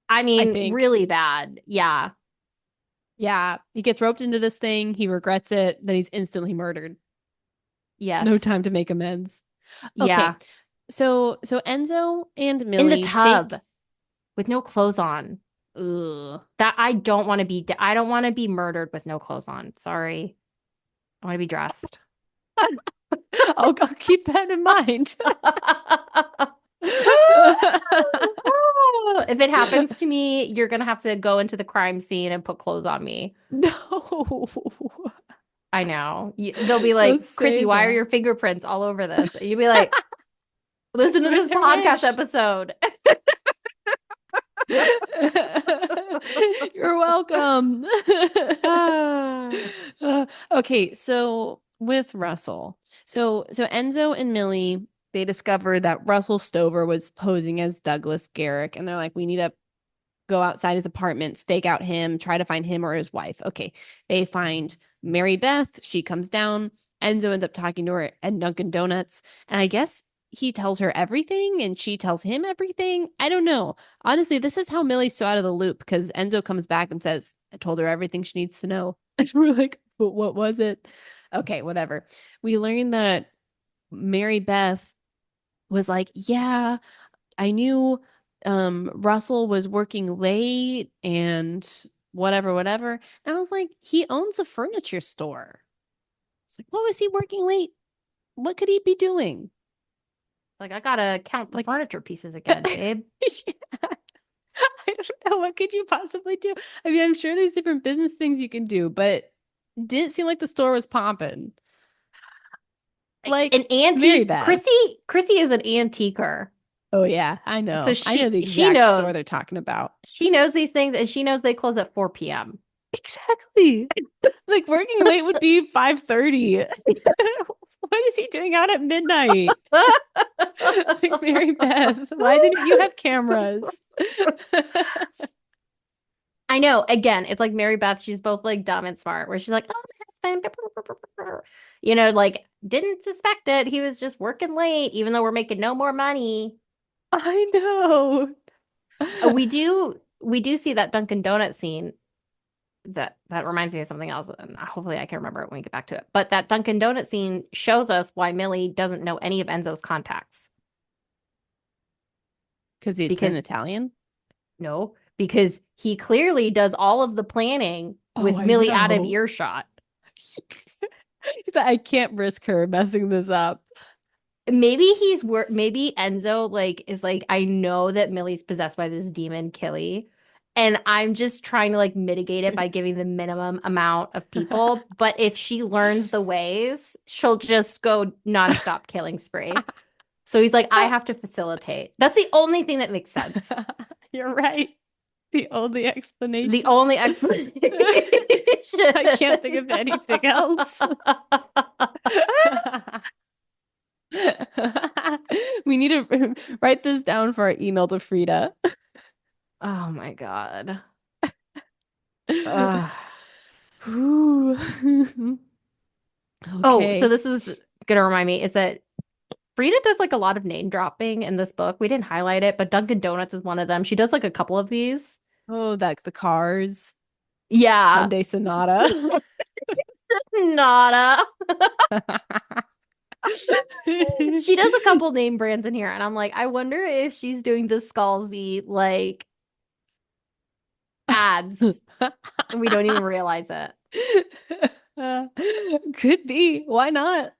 I I mean, think. really bad. Yeah. Yeah. He gets roped into this thing. He regrets it. Then he's instantly murdered. No Yes. time to make amends. Okay. Yeah. So Enzo and In the Millie tub stake. with no clothes on. Ugh. That I don't want to be. I don't want to be murdered with no clothes on. Sorry. I want to be dressed. I'll keep that in mind. If it happens to me, you're gonna have to go into the crime scene and put clothes on me. No. I know. They'll be Don't like, Chrissy, say why are that. your fingerprints all over this? And you'll be like, listen to this I podcast wish. episode. You're welcome. Ah. Okay, so with Russell. So Enzo and Millie, they discover that Russell Stover was posing as Douglas Garrick, and they're like, we need to go outside his apartment, stake out him, try to find him or his wife. Okay. They find Mary Beth. She comes down. Enzo ends up talking to her at Dunkin' Donuts. And I guess he tells her everything and she tells him everything. I don't know. Honestly, this is how Millie's so out of the loop because Enzo comes back and says, I told her everything she needs to know. And we're like, but what was it? Okay, whatever. We learned that Mary Beth was like, yeah, I knew Russell was working late and whatever. And I was like, he owns a furniture store. It's like, what was he working late? What could he be doing? Like, I gotta count the Like, furniture pieces again, babe. yeah, I don't know. What could you possibly do? I mean, I'm sure there's different business things you can do, but it didn't seem like the store was popping. An Like Mary antique. Beth. Chrissy is an antiquer. Oh yeah, I So know. I know she the she exact store knows. they're talking about. She knows these things and she knows they close at 4 p.m. Exactly. Like working late would be 5:30. What is he doing out at midnight? Like Mary Beth, why didn't you have cameras? I know. Again, it's like Mary Beth. She's both like dumb and smart, where she's like, "Oh, my husband," like didn't suspect it. He was just working late, even though we're making no more money. I know. We do see that Dunkin' Donut scene. That reminds me of something else, and hopefully I can remember it when we get back to it. But that Dunkin' Donut scene shows us why Millie doesn't know any of Enzo's contacts Because it's in because Italian. no, because he clearly does all of the planning Oh, with I Millie out of know. earshot. He's like, I can't risk her messing this up. Maybe Enzo like is like, I know that Millie's possessed by this demon Killy, and I'm just trying to like mitigate it by giving the minimum amount of people. But if she learns the ways, she'll just go nonstop killing spree. So he's like, I have to facilitate. That's the only thing that makes sense. You're right. The only The explanation. only explanation. I can't think of anything else. We need to write this down for our email to Frida. Oh my God. Ugh. Oh, so Okay. this was gonna remind me is that Frida does like a lot of name dropping in this book. We didn't highlight it, but Dunkin' Donuts is one of them. She does like a couple of these. Oh, that the cars. Yeah. Hyundai Sonata. Nada. She does a couple name brands in here, and I'm like, I wonder if she's doing the Scalzi like ads. And we don't even realize it. Could be. Why not?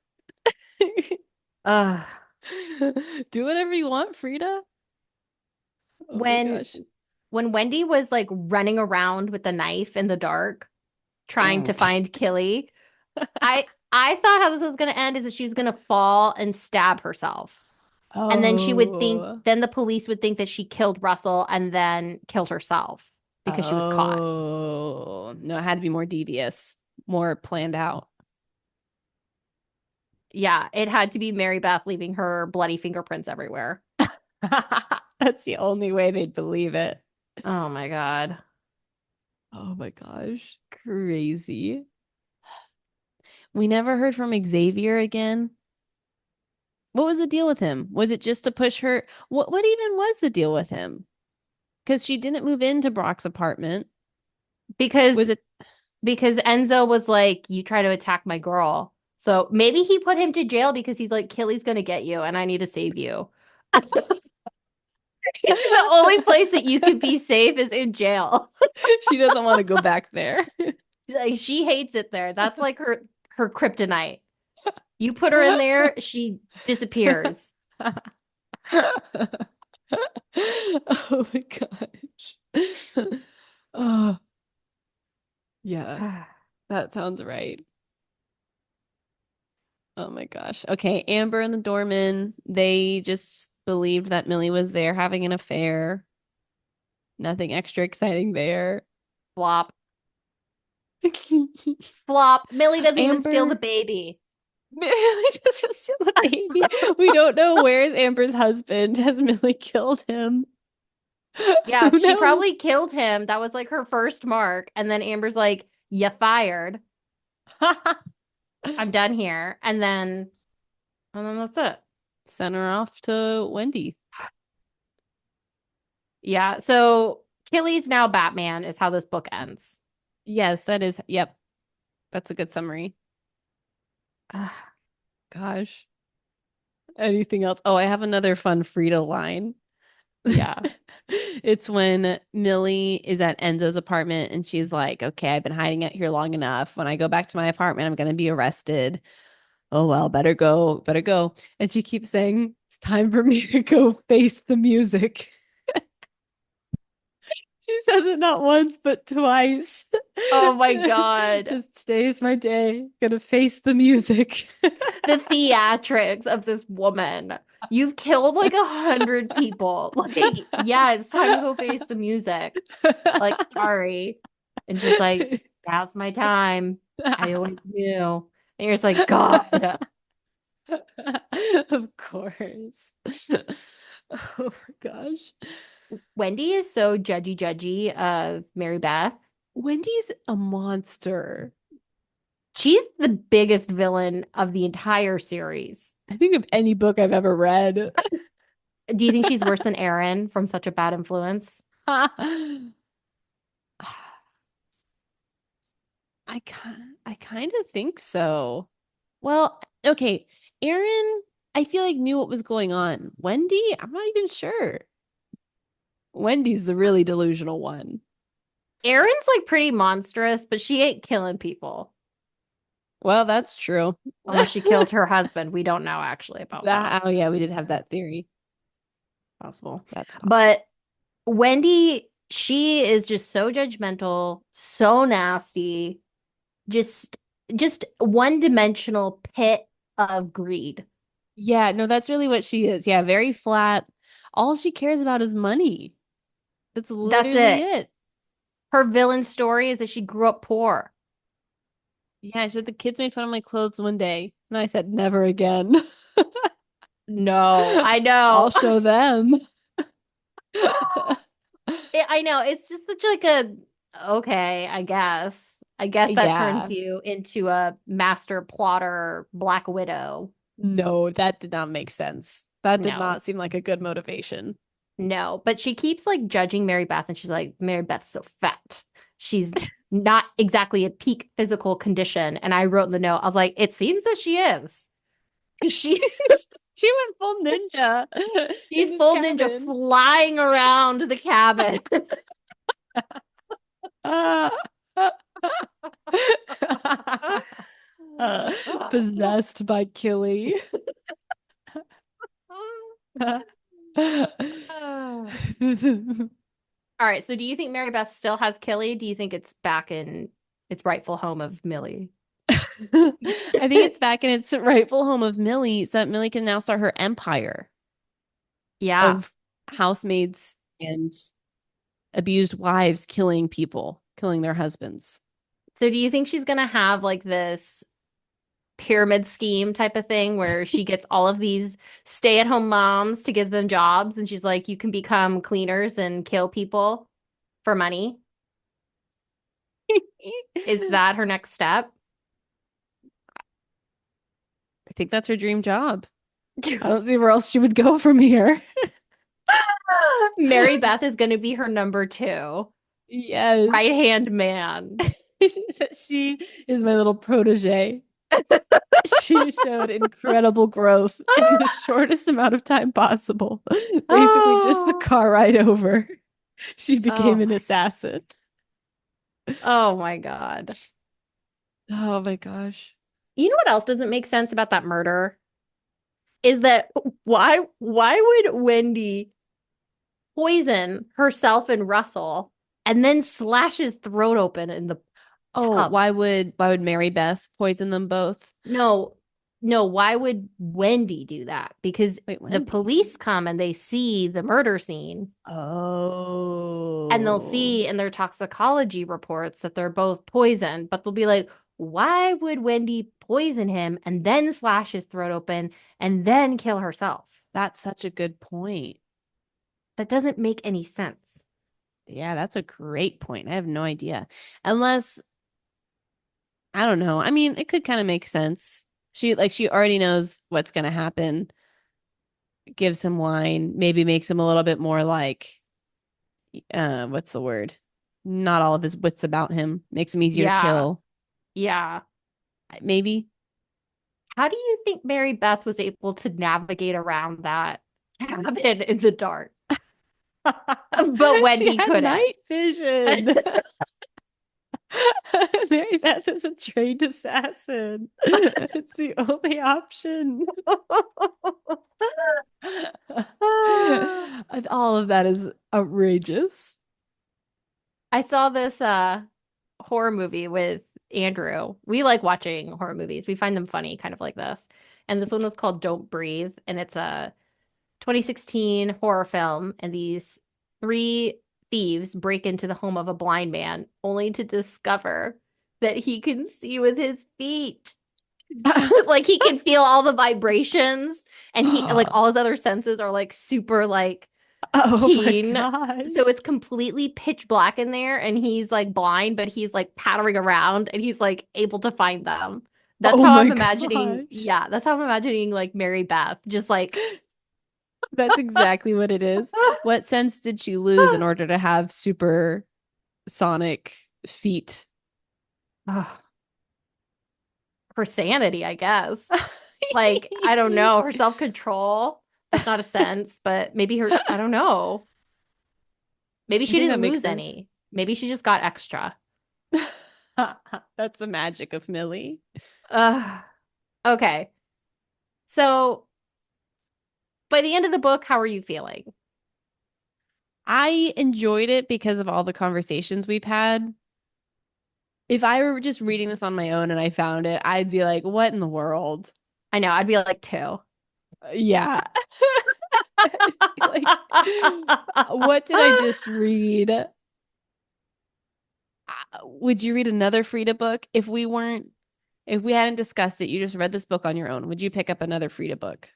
Ugh. Do whatever you want, Frida. Oh my When gosh. when Wendy was like running around with the knife in the dark, trying to find Killy, I I thought how this was going to end is that she was going to fall and stab herself. And then she would think, Oh. then the police would think that she killed Russell and then killed herself because she was caught. Oh. No, it had to be more devious, more planned out. Yeah, it had to be Mary Beth leaving her bloody fingerprints everywhere. That's the only way they'd believe it. Oh my God. Oh my gosh. Crazy. We never heard from Xavier again. What was the deal with him? Was it just to push her? What even was the deal with him? Because she didn't move into Brock's apartment. Was Because it Enzo was like, you try to attack my girl. So maybe he put him to jail because he's like, Killy's gonna get you and I need to save you. The only place that you could be safe is in jail. she doesn't want to go back there? Like she hates it there. That's like her kryptonite. You put her in there, she disappears. Oh my gosh. Oh, yeah, that sounds right. Oh my gosh. Okay, Amber and the doorman, they just believed that Millie was there having an affair. Nothing extra exciting there. Flop. Flop. Millie doesn't even steal the Amber baby. Millie doesn't steal the baby. We don't know where's Amber's husband. Has Millie killed him? Yeah, Who she knows? probably killed him. That was like her first mark. And then Amber's like, you fired. I'm done here. And then that's it. Send her off to Wendy. Yeah. So Killy's now Batman is how this book ends. Yes, that is. Yep. That's a good summary. Gosh. Anything else? Oh, I have another fun Frida line. Yeah. It's when Millie is at Enzo's apartment and she's like, okay, I've been hiding out here long enough. When I go back to my apartment, I'm going to be arrested. Oh, well, better go, better go. And she keeps saying, it's time for me to go face the music. She says it not once, but twice. Oh my God. Just today's my day. Gonna face the music. The theatrics of this woman. You've killed like 100 people. Like, yeah, it's time to go face the music. Like, sorry. And she's like, now's my time. I always knew. And you're just like, God. Of course. Oh my gosh. Wendy is so judgy of Mary Beth. Wendy's a monster. She's the biggest villain of the entire series. I think of any book I've ever read. Do you think she's worse than Erin from Such a Bad Influence? I kind of think so. Well, okay. Aaron, I feel like knew what was going on. Wendy, I'm not even sure. Wendy's the really delusional one. Erin's like pretty monstrous, but she ain't killing people. Well, that's true. Unless she killed her husband. We don't know actually about that. Oh yeah, we did have that theory. Possible. That's possible. But Wendy, she is just so judgmental, so nasty, just one-dimensional pit of greed. Yeah, no, that's really what she is. Yeah, very flat. All she cares about is money. That's That's literally it. it. Her villain story is that she grew up poor. Yeah, she said the kids made fun of my clothes one day, and I said never again. No, I I'll know. show them. I know. It's just such like a okay, I guess. I guess that turns Yeah. you into a master plotter Black Widow. No, that did not make sense. That did No. not seem like a good motivation. No, but she keeps like judging Mary Beth and she's like, Mary Beth's so fat. She's not exactly a peak physical condition. And I wrote in the note, I was like, it seems that she is. She She went full ninja in she's this full ninja cabin. flying around the cabin. Uh, possessed by Killy. All right, so do you think Mary Beth still has Killy? Do you think it's back in its rightful home of Millie? I think it's back in its rightful home of Millie, so that Millie can now start her empire Yeah. of housemaids and abused wives killing people, killing their husbands. So do you think she's gonna have like this pyramid scheme type of thing where she gets all of these stay-at-home moms to give them jobs and she's like, you can become cleaners and kill people for money? Is I that her next step? think that's her dream job. I don't see where else she would go from here. Mary Beth is going to be her number two, Yes. right-hand man. She is my little protege. She showed incredible growth in the shortest amount of time possible. Basically, just the Oh, car ride over. She became oh an my, assassin. oh my God. Oh my gosh. You know what else doesn't make sense about that murder? Is that why would Wendy poison herself and Russell and then slash his throat open in the Oh, tub? why would Mary Beth poison them both? No, no, why would Wendy do that? Because Wait, the Wendy. police come and they see the murder scene and they'll Oh. see in their toxicology reports that they're both poisoned, but they'll be like, why would Wendy poison him and then slash his throat open and then kill herself? That's such a good point. That doesn't make any sense. Yeah, that's a great point. I have no idea. Unless, I don't know. I mean, it could kind of make sense. She already knows what's going to happen, gives him wine, maybe makes him a little bit more like what's the word? Not all of his wits about him, makes him easier to Yeah, kill. yeah. Maybe. How do you think Mary Beth was able to navigate around that cabin in the dark? But She Wendy had couldn't. night vision. Mary Beth is a trained assassin. It's the only option. All of that is outrageous. I saw this horror movie with Andrew. We like watching horror movies. We find them funny, kind of like this. And this one was called Don't Breathe, and it's a 2016 horror film. And these three thieves break into the home of a blind man, only to discover that he can see with his feet. Like he can feel all the vibrations, and he like Oh all his other senses are like super like my keen. So gosh. it's completely pitch black in there, and he's like blind, but he's like pattering around and he's like able to find them. That's Oh how I'm my imagining. gosh. Yeah, that's how I'm imagining like Mary Beth, just like That's exactly what it is. What sense did she lose in order to have super sonic feet? Ugh, her sanity, I guess. Like, I don't know, her self-control. That's not a sense, but maybe her, I don't know. Maybe I she think that didn't makes lose sense. any. Maybe she just got extra. That's the magic of Millie. Ugh. Okay. So by the end of the book, how are you feeling? I enjoyed it because of all the conversations we've had. If I were just reading this on my own and I found it, I'd be like, what in the world? I know, I'd be like two. Yeah. Like, what did I just read? Would you read another Frida book if we hadn't discussed it, you just read this book on your own, would you pick up another Frida book?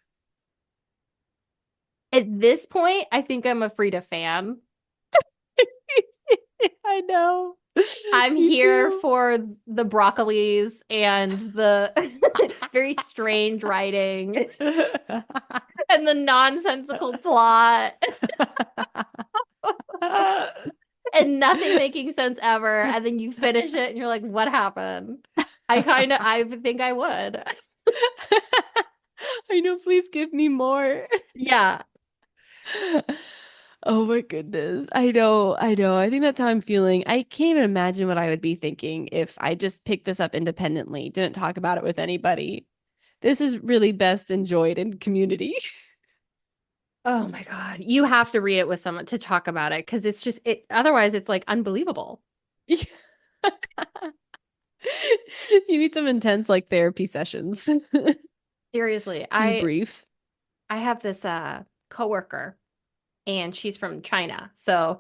At this point, I think I'm a Frida fan. I know. I'm Me here too. for the broccolis and the very strange writing and the nonsensical plot and nothing making sense ever. And then you finish it and you're like, what happened? I think I would. I know, please give me more. Yeah. Oh my goodness. I know, I know. I think that's how I'm feeling. I can't even imagine what I would be thinking if I just picked this up independently, didn't talk about it with anybody. This is really best enjoyed in community. Oh my God. You have to read it with someone to talk about it because it's just it otherwise it's like unbelievable. You need some intense like therapy sessions. Seriously, Debrief. I have this coworker and she's from China. So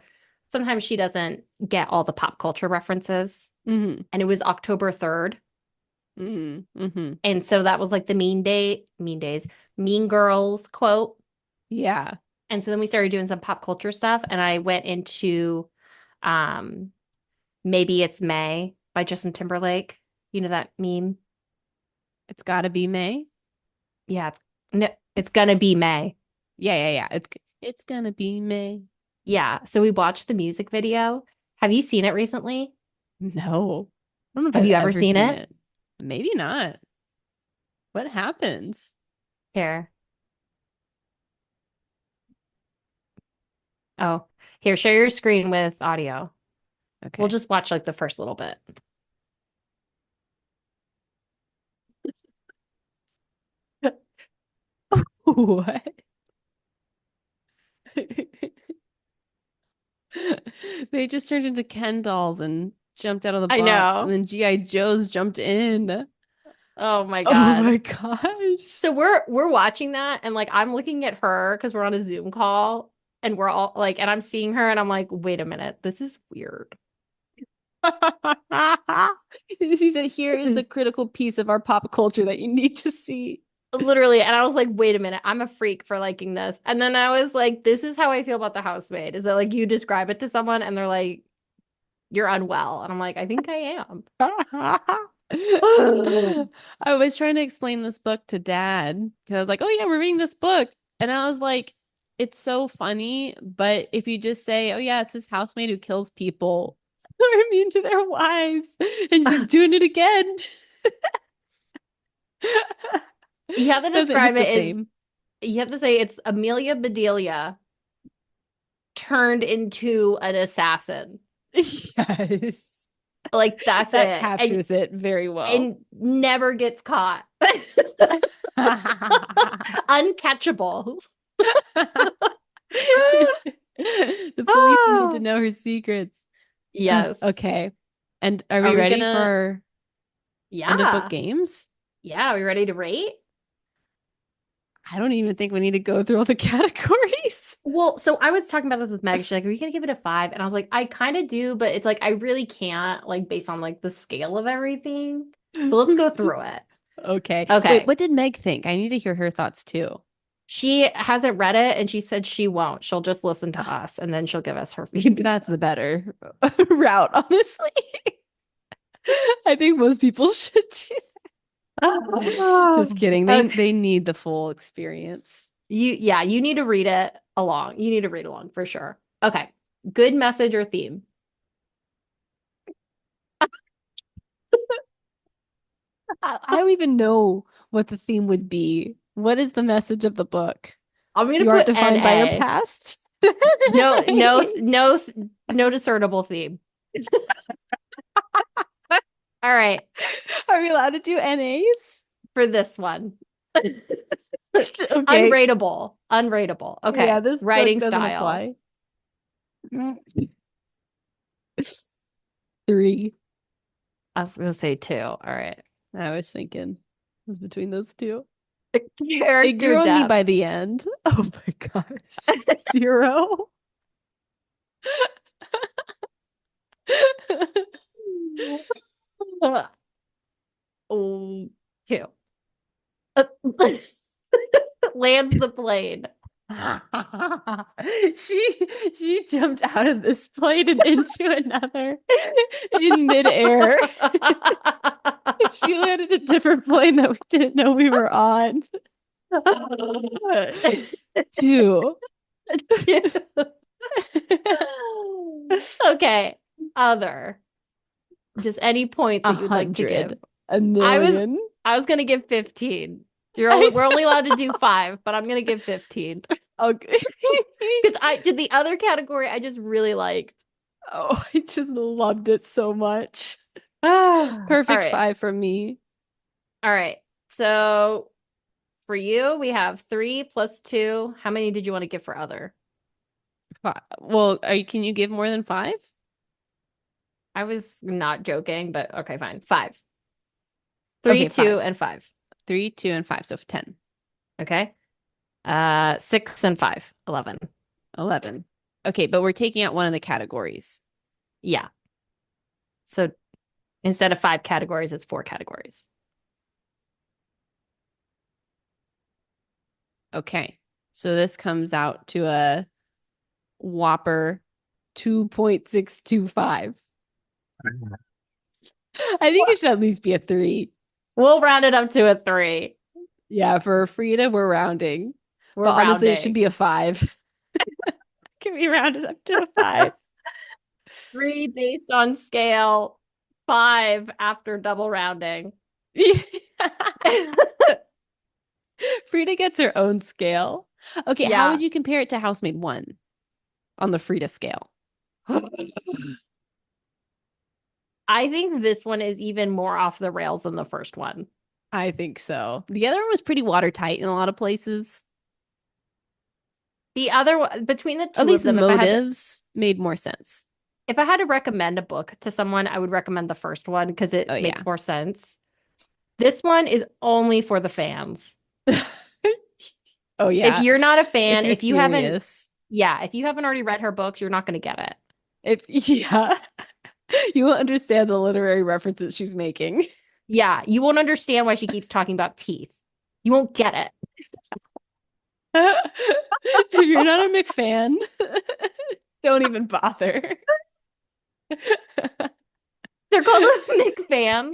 sometimes she doesn't get all the pop culture references. Hmm. And it was October 3rd. Hmm. Hmm. And so that was like the mean days, mean girls quote. Yeah. And so then we started doing some pop culture stuff. And I went into um Maybe It's May by Justin Timberlake. You know that meme? It's gotta be May. Yeah, no, it's gonna be May. Yeah, yeah, yeah. It's gonna be May. Yeah. So we watched the music video. Have you seen it recently? No. I don't know if Have I've you ever ever seen seen it? it. Maybe not. What happens? Here. Oh, here, share your screen with audio. We'll Okay. just watch like the first little bit. What? They just turned into Ken dolls and jumped out of the I box, and know. then G.I. Joes jumped in. Oh my Oh God. my gosh. So we're watching that and like I'm looking at her because we're on a Zoom call and we're all like and I'm seeing her and I'm like, wait a minute, this is weird. He said, here is the critical piece of our pop culture that you need to see. Literally, and I was like, wait a minute, I'm a freak for liking this. And then I was like, this is how I feel about the housemaid. Is that like you describe it to someone and they're like, you're unwell. And I'm like, I think I am. I was trying to explain this book to dad because I was like, oh, yeah, we're reading this book. And I was like, it's so funny. But if you just say, oh, yeah, it's this housemaid who kills people, I mean, to their wives, and she's doing it again. You have to Doesn't describe hit the it as same. you have to say it's Amelia Bedelia turned into an assassin. Yes. Like that's That it. captures it very well. And never gets caught. Uncatchable. The police need to know her secrets. Yes. Okay. And are Are we we ready gonna for end of book Yeah. games? Yeah, are we ready to rate? I don't even think we need to go through all the categories. Well, so I was talking about this with Meg. She's like, "Are you gonna give it a 5?" And I was like, "I kind of do, but it's like I really can't, like based on like the scale of everything." So let's go through it. Okay. Wait, Okay. what did Meg think? I need to hear her thoughts too. She hasn't read it and she said she won't. She'll just listen to us and then she'll give us her feedback. That's the better route, honestly. I think most people should do. Just kidding. Okay. They need the full experience. You need to read it along. You need to read along for sure. Okay. Good message or theme. I don't even know what the theme would be. What is the message of the book? I'm gonna You aren't put defined by your NA. past. No discernible theme. All right, Are we allowed to do NAs? for this one. Okay. Unrateable. Unrateable. Yeah, Okay. this book Writing doesn't style. apply. 3. I was gonna say 2. All right. I was thinking it was between those two. It Character grew on me depth. by the end. Oh my gosh. 0. Oh, 2. Lands the plane. She jumped out of this plane and into another in midair. She landed a different plane that we didn't know we were on. 2. Okay. Other. Just any points that you would like to give. 100. A I was million. I was gonna give 15. I We're only allowed to know. do 5, but I'm gonna give 15. Okay. Because I did the other category I just really liked. Oh, I just loved it so much. All Perfect right. 5 from me. All right. So for you, we have 3 plus 2. How many did you want to give for other? Well, can you give more than 5? I was not joking, but okay, fine. Five. Three, Okay, two, five. and five. 3, 2, and 5. So 10, Okay. Six and five. 11. 11. Okay, but we're taking out one of the categories. Yeah. So instead of five categories, it's four categories. Okay. So this comes out to a whopper 2.625. I think it should at least be a 3. We'll round it up to a three. Yeah, for Frida, we're rounding. We're But honestly, it should rounding. be a 5. Can we round it up to a 5? Three based on scale, five after double rounding. Frida gets her own scale. Okay, how Yeah. would you compare it to Housemaid 1 on the Frida scale? I think this one is even more off the rails than the first one. I think so. The other one was pretty watertight in a lot of places. The other one, between the At two of least the them, motives made more sense. if I had to recommend a book to someone, I would recommend the first one because Oh it yeah. makes more sense. This one is only for the fans. Oh If yeah. you're not a If fan, you're if you haven't, serious. yeah, if you haven't already read her books, you're not going to get it. If yeah. You will understand the literary references she's making. Yeah, you won't understand why she keeps talking about teeth. You won't get it. If you're not a McFan, don't even bother. They're called a McFam.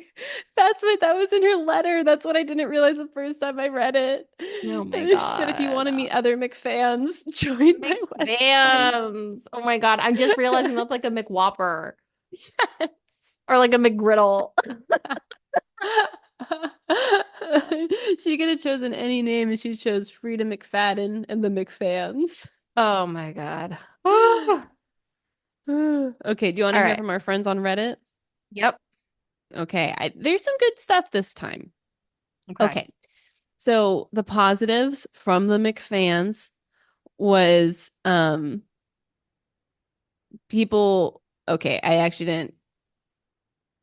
That's what that was in her letter. That's what I didn't realize the first time I read it. Oh my She said, if you want God. to meet other McFans, join my website. McFams. Oh my God. I'm just realizing that's like a McWhopper Yes. or like a McGriddle. She could have chosen any name and she chose Frida McFadden and the McFans. Oh my God. Oh. Okay, do you want to All hear right. from our friends on Reddit? Yep. Okay, there's some good stuff this time. Okay. Okay, so the positives from the McFans was people. Okay, I actually didn't.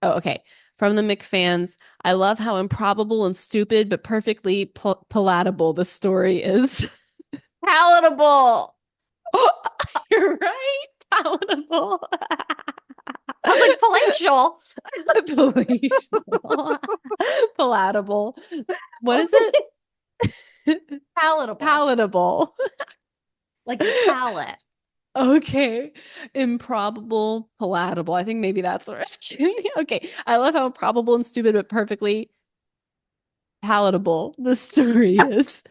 Oh, okay. From the McFans, I love how improbable and stupid, but perfectly palatable the story is. Palatable. Oh, you're right. Palatable. I was like palatial. Palatable. Palatable. What is it? Palatable. Palatable. Like your palate. Okay. Improbable, palatable. I think maybe that's where it's getting. Okay. I love how improbable and stupid, but perfectly palatable the story is.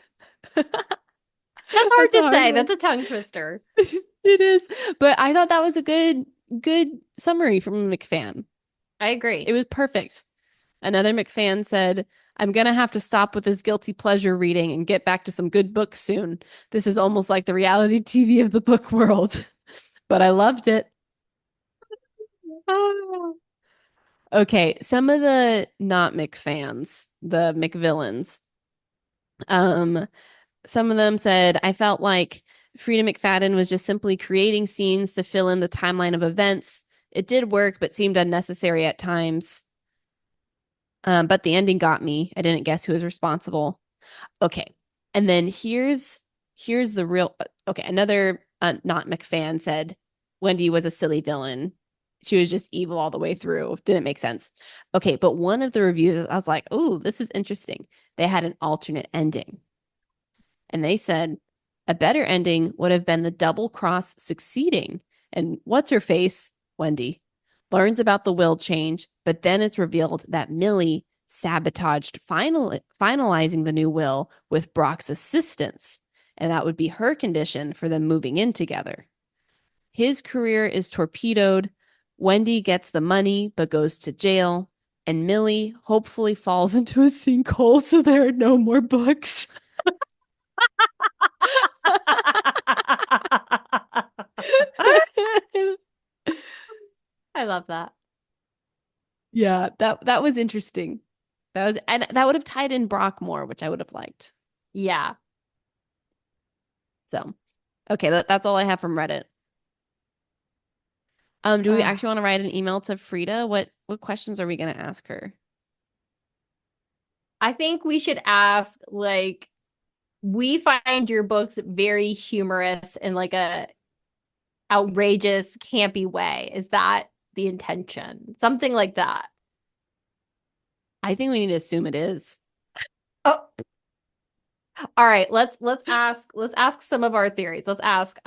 That's hard That's a to hard say. one. That's a tongue twister. It is. But I thought that was a good summary from McFan. I It agree. was perfect. Another McFan said, I'm gonna have to stop with this guilty pleasure reading and get back to some good books soon. This is almost like the reality TV of the book world. But I loved it. Oh. Okay, some of the not McFans, the McVillains, um, some of them said, I felt like Frida McFadden was just simply creating scenes to fill in the timeline of events. It did work, but seemed unnecessary at times. But the ending got me. I didn't guess who was responsible. Okay. And then here's the real okay, another not McFan said Wendy was a silly villain. She was just evil all the way through. Didn't make sense. Okay, but one of the reviews, I was like, oh, this is interesting. They had an alternate ending. And they said a better ending would have been the double cross succeeding. And what's her face? Wendy learns about the will change, but then it's revealed that Millie sabotaged finalizing the new will with Brock's assistance. And that would be her condition for them moving in together. His career is torpedoed. Wendy gets the money but goes to jail. And Millie hopefully falls into a sinkhole so there are no more books. I love that. Yeah, that was interesting. That was and that would have tied in Brock more, which I would have liked. Yeah. So, okay, that's all I have from Reddit. Do we actually want to write an email to Frida? What questions are we going to ask her? I think we should ask, like, we find your books very humorous in like a outrageous, campy way. Is that the intention? Something like that. I think we need to assume it is. Oh, all right. Let's ask some of our theories. Let's ask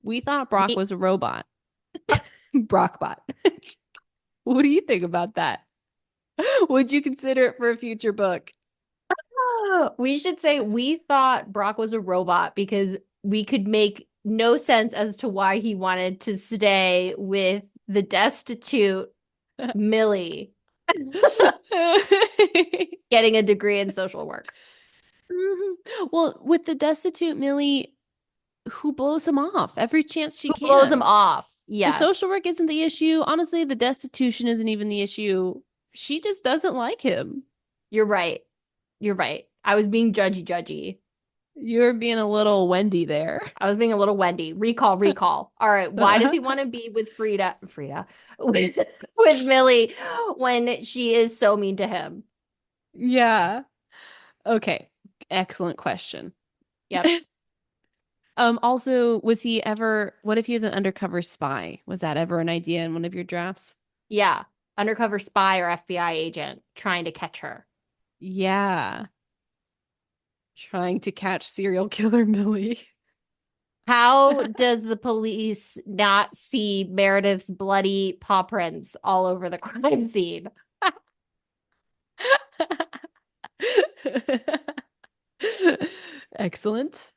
We thought Brock me was a robot. Brockbot. What do you think about that? Would you consider it for a future book? we should say we thought Brock was a robot because we could make no sense as to why he wanted to stay with the destitute Millie getting a degree in social work. Well, with the destitute Millie, who blows him off every chance she Who blows him can. off? The social Yes. work isn't the issue. Honestly, the destitution isn't even the issue. She just doesn't like him. You're right. You're right. I was being judgy. You're being a little Wendy there. I was being a little Wendy. Recall, recall. All right. Why does he want to be with Frida, with Millie when she is so mean to him? Yeah. Okay. Excellent question. Yep. Also, was he ever, what if he was an undercover spy? Was that ever an idea in one of your drafts? Yeah. Undercover spy or FBI agent trying to catch her. Yeah. Trying to catch serial killer Millie. How does the police not see Meredith's bloody paw prints all over the crime scene? Excellent.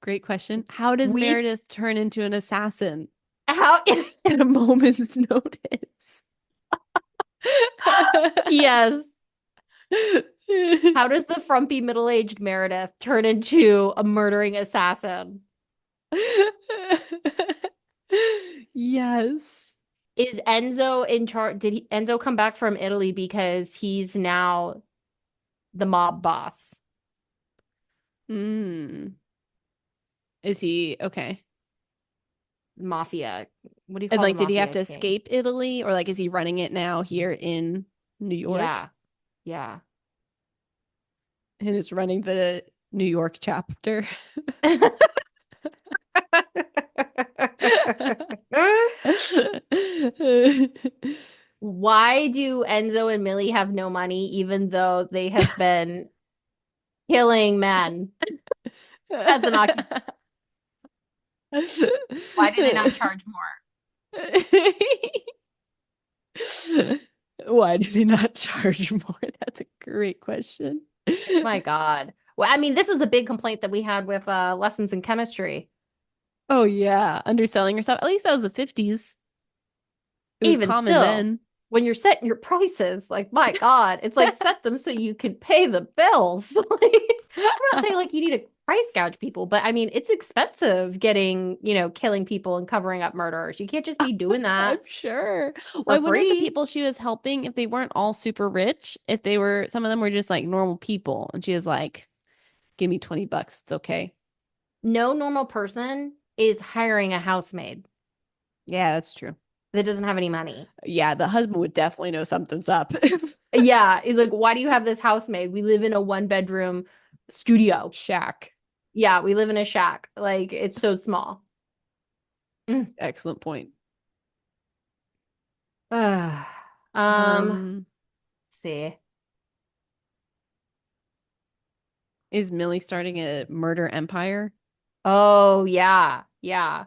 Great question. How does We Meredith turn into an assassin how at a moment's notice? yes. How does the frumpy middle-aged Meredith turn into a murdering assassin? Yes. Is Enzo in charge? Did Enzo come back from Italy because he's now the mob boss? Mm. Is he okay? Mafia. What do you And call the like, did he have mafia to king? escape Italy, or like, is he running it now here in New York Yeah. Yeah. and is running the New York chapter? Why do Enzo and Millie have no money even though they have been killing men as an occupation? Why do they not charge more? Why do they not charge more? That's a great question. My God. Well, I mean, this was a big complaint that we had with lessons in chemistry. Oh yeah, underselling yourself. At least that was the 50s. It was Even common still, then. when you're setting your prices, like, my God, it's like set them so you can pay the bills. I'm not saying like you need to price gouge people, but I mean, it's expensive getting, killing people and covering up murderers. You can't just be doing I'm that sure. for Why wouldn't the free. people she was helping, if they weren't all super rich, if they were, some of them were just like normal people, and she was like, give me $20, it's okay. No normal person is hiring a housemaid Yeah, that's true. that doesn't have any money. Yeah, the husband would definitely know something's up. Yeah, it's like, why do you have this housemaid? We live in a one-bedroom studio. Shack. Yeah, we live in a shack. Like, it's so small. Mm. Excellent point. Let's Um, see. is Millie starting a murder empire? Oh, yeah. Yeah.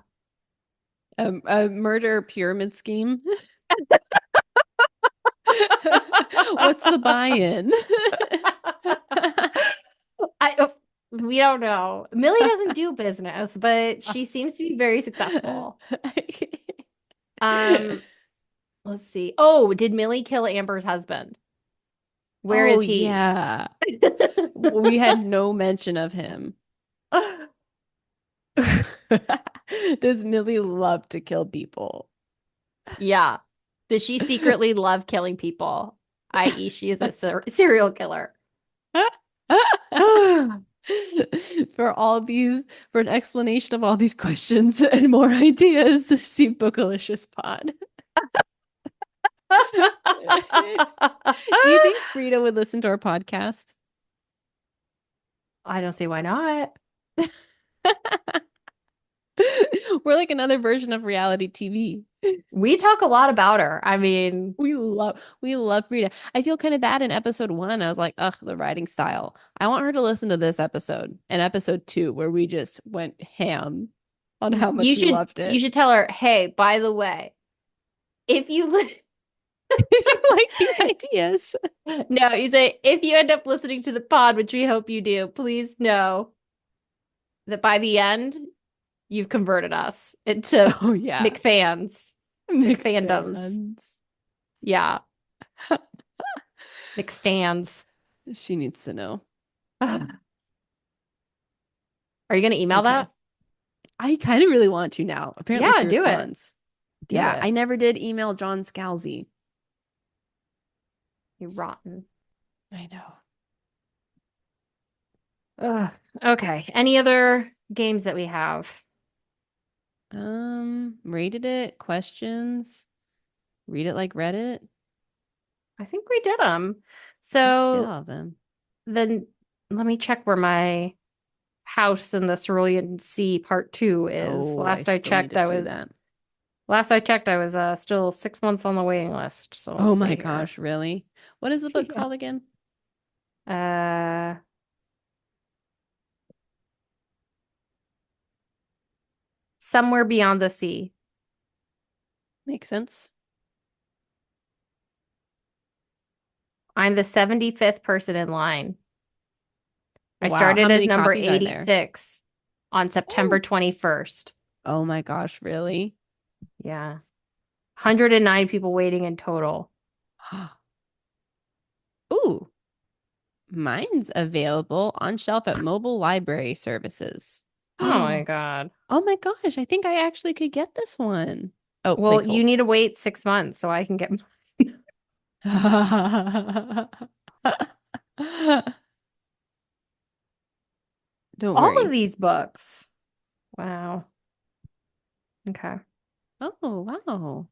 A murder pyramid scheme? What's the buy-in? I we don't know. Millie doesn't do business, but she seems to be very successful. Um, let's see. Oh, did Millie kill Amber's husband? Where Oh is he? yeah. We had no mention of him. Does Millie love to kill people? Yeah. Does she secretly love killing people? I.e., she is a serial killer. for all these for an explanation of all these questions and more ideas, see Bookalicious Pod. Do you think Frida would listen to our podcast? I don't see why not. We're like another version of reality TV. We talk a lot about her. I mean, We love Frida. I feel kind of bad in episode one. I was like, ugh, the writing style. I want her to listen to this episode and episode two, where we just went ham on how you much we should loved you it. should tell her, hey, by the way, if you li If you like these ideas. no, you say if you end up listening to the pod, which we hope you do, please know that by the end, you've converted us into Oh yeah. McFans, McFandoms. McFans. Yeah, McStans. She needs to know. Are you gonna email Okay. that? I kind of really want to now. Apparently Yeah, she do it. responds. Do Yeah, it. I never did email John Scalzi. You rotten. I know. Ugh. Okay. Any other games that we have? Rated it, questions, read it like Reddit. I think we did them. I think we did So all of them. then let me check where my house in the Cerulean Sea Part 2 is. Oh, I still need to do that. Last I checked, I was still 6 months on the waiting list. So Oh let's my see here. gosh, really? What is the book Yeah. called again? Uh, Somewhere Beyond the Sea. Makes sense. I'm the 75th person in line. I Wow, how started as many number copies are there? 86 on September Oh, 21st. oh my gosh, really? Yeah. 109 people waiting in total. Ooh, mine's available on shelf at mobile library services. Oh my God. Oh my gosh, I think I actually could get this one. Oh, Well, please you hold. need to wait 6 months so I can get Don't all of worry. these books. Wow. Okay. Oh, wow.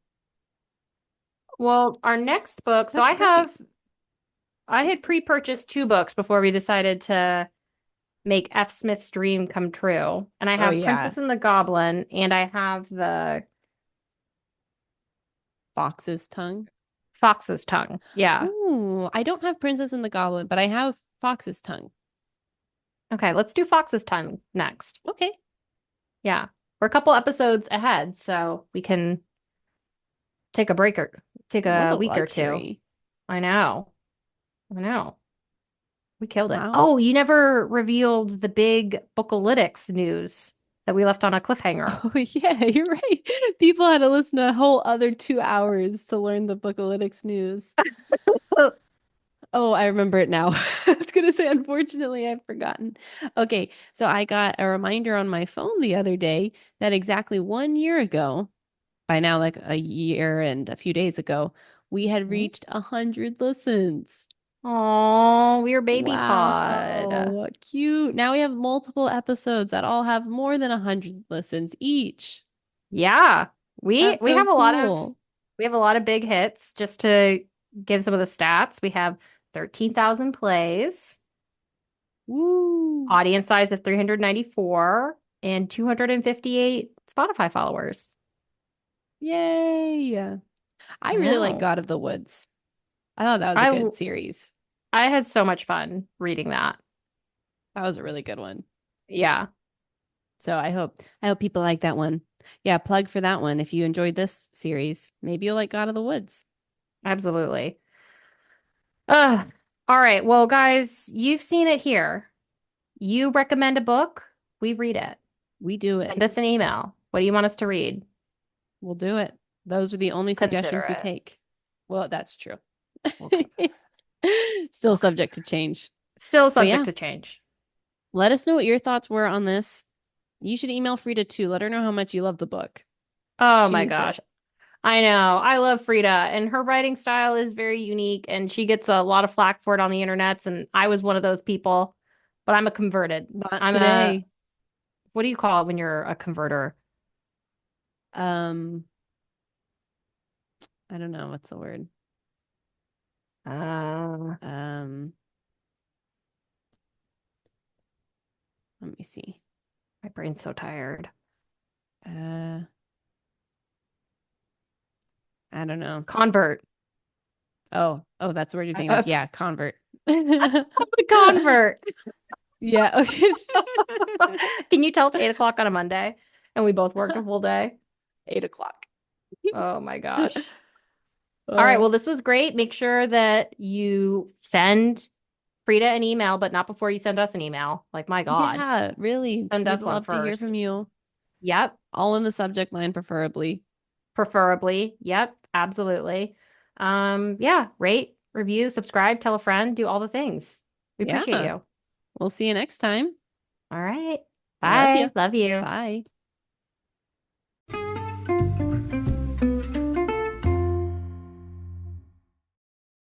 Well, our next book, so That's great. I had pre-purchased two books before we decided to make F. Smith's dream come true. And I Oh, have yeah. Princess and the Goblin, and I have the Fox's tongue. Fox's Tongue. Yeah. Ooh, I don't have Princess and the Goblin, but I have Fox's tongue. Okay, let's do Fox's Tongue next. Okay. Yeah. We're a couple episodes ahead, so we can take a break or take What a a week or two. luxury. I know. I know. We killed it. Wow. Oh, you never revealed the big Bookalytics news that we left on a cliffhanger. Oh, yeah, you're right. People had to listen to a whole other 2 hours to learn the Bookalytics news. Oh, I remember it now. I was gonna say, unfortunately, I've forgotten. Okay, so I got a reminder on my phone the other day that exactly 1 year ago, by now like a year and a few days ago, we had reached 100 listens. Oh, we're baby pod. Wow, cute. Now we have multiple episodes that all have more than 100 listens each. Yeah. We That's we so have a lot of cool. we have a lot of big hits. Just to give some of the stats, we have 13,000 plays, Woo. audience size of 394, and 258 Spotify followers. Yay. I I really like know. God of the Woods. I thought that was a I good series. I had so much fun reading that. That was a really good one. Yeah, So I hope people like that one. Yeah, plug for that one. If you enjoyed this series, maybe you'll like God of the Woods. absolutely. Uh, all right. Well, guys, you've seen it here. You recommend a book, we read it. We do it. Send us an email. What do you want us to read? We'll do it. Those are the only Consider suggestions we it. take. Well, that's true. We'll consider Still Okay. subject to change. Still But subject yeah, to change. let us know what your thoughts were on this. You should email Frida too. Let her know how much you love the book. Oh She my needs gosh. it. I know. I love Frida, and her writing style is very unique, and she gets a lot of flack for it on the internets, and I was one of those people. but I'm a converted. Not I'm a, today. what do you call it when you're a converter? Um, I don't know what's the word. Uh, Um, Let me see. my brain's so tired. Uh, I don't know. Convert. Oh, that's what you're thinking Uh, of. Yeah, convert. convert. Yeah, okay. Can you tell it's 8 o'clock on a Monday and we both worked a full day? 8 o'clock. Oh my gosh. All right. Uh, Well, this was great. Make sure that you send Frida an email, but not before you send us an email. Like, my God, yeah, really. send We'd us one love to hear first. from you. Yep. All in the subject line, preferably. Preferably. Yep. Absolutely. Yeah. Rate, review, subscribe, tell a friend, do all the things. We appreciate Yeah. you. We'll see you next time. All right. I love you. Bye. Love you. Bye.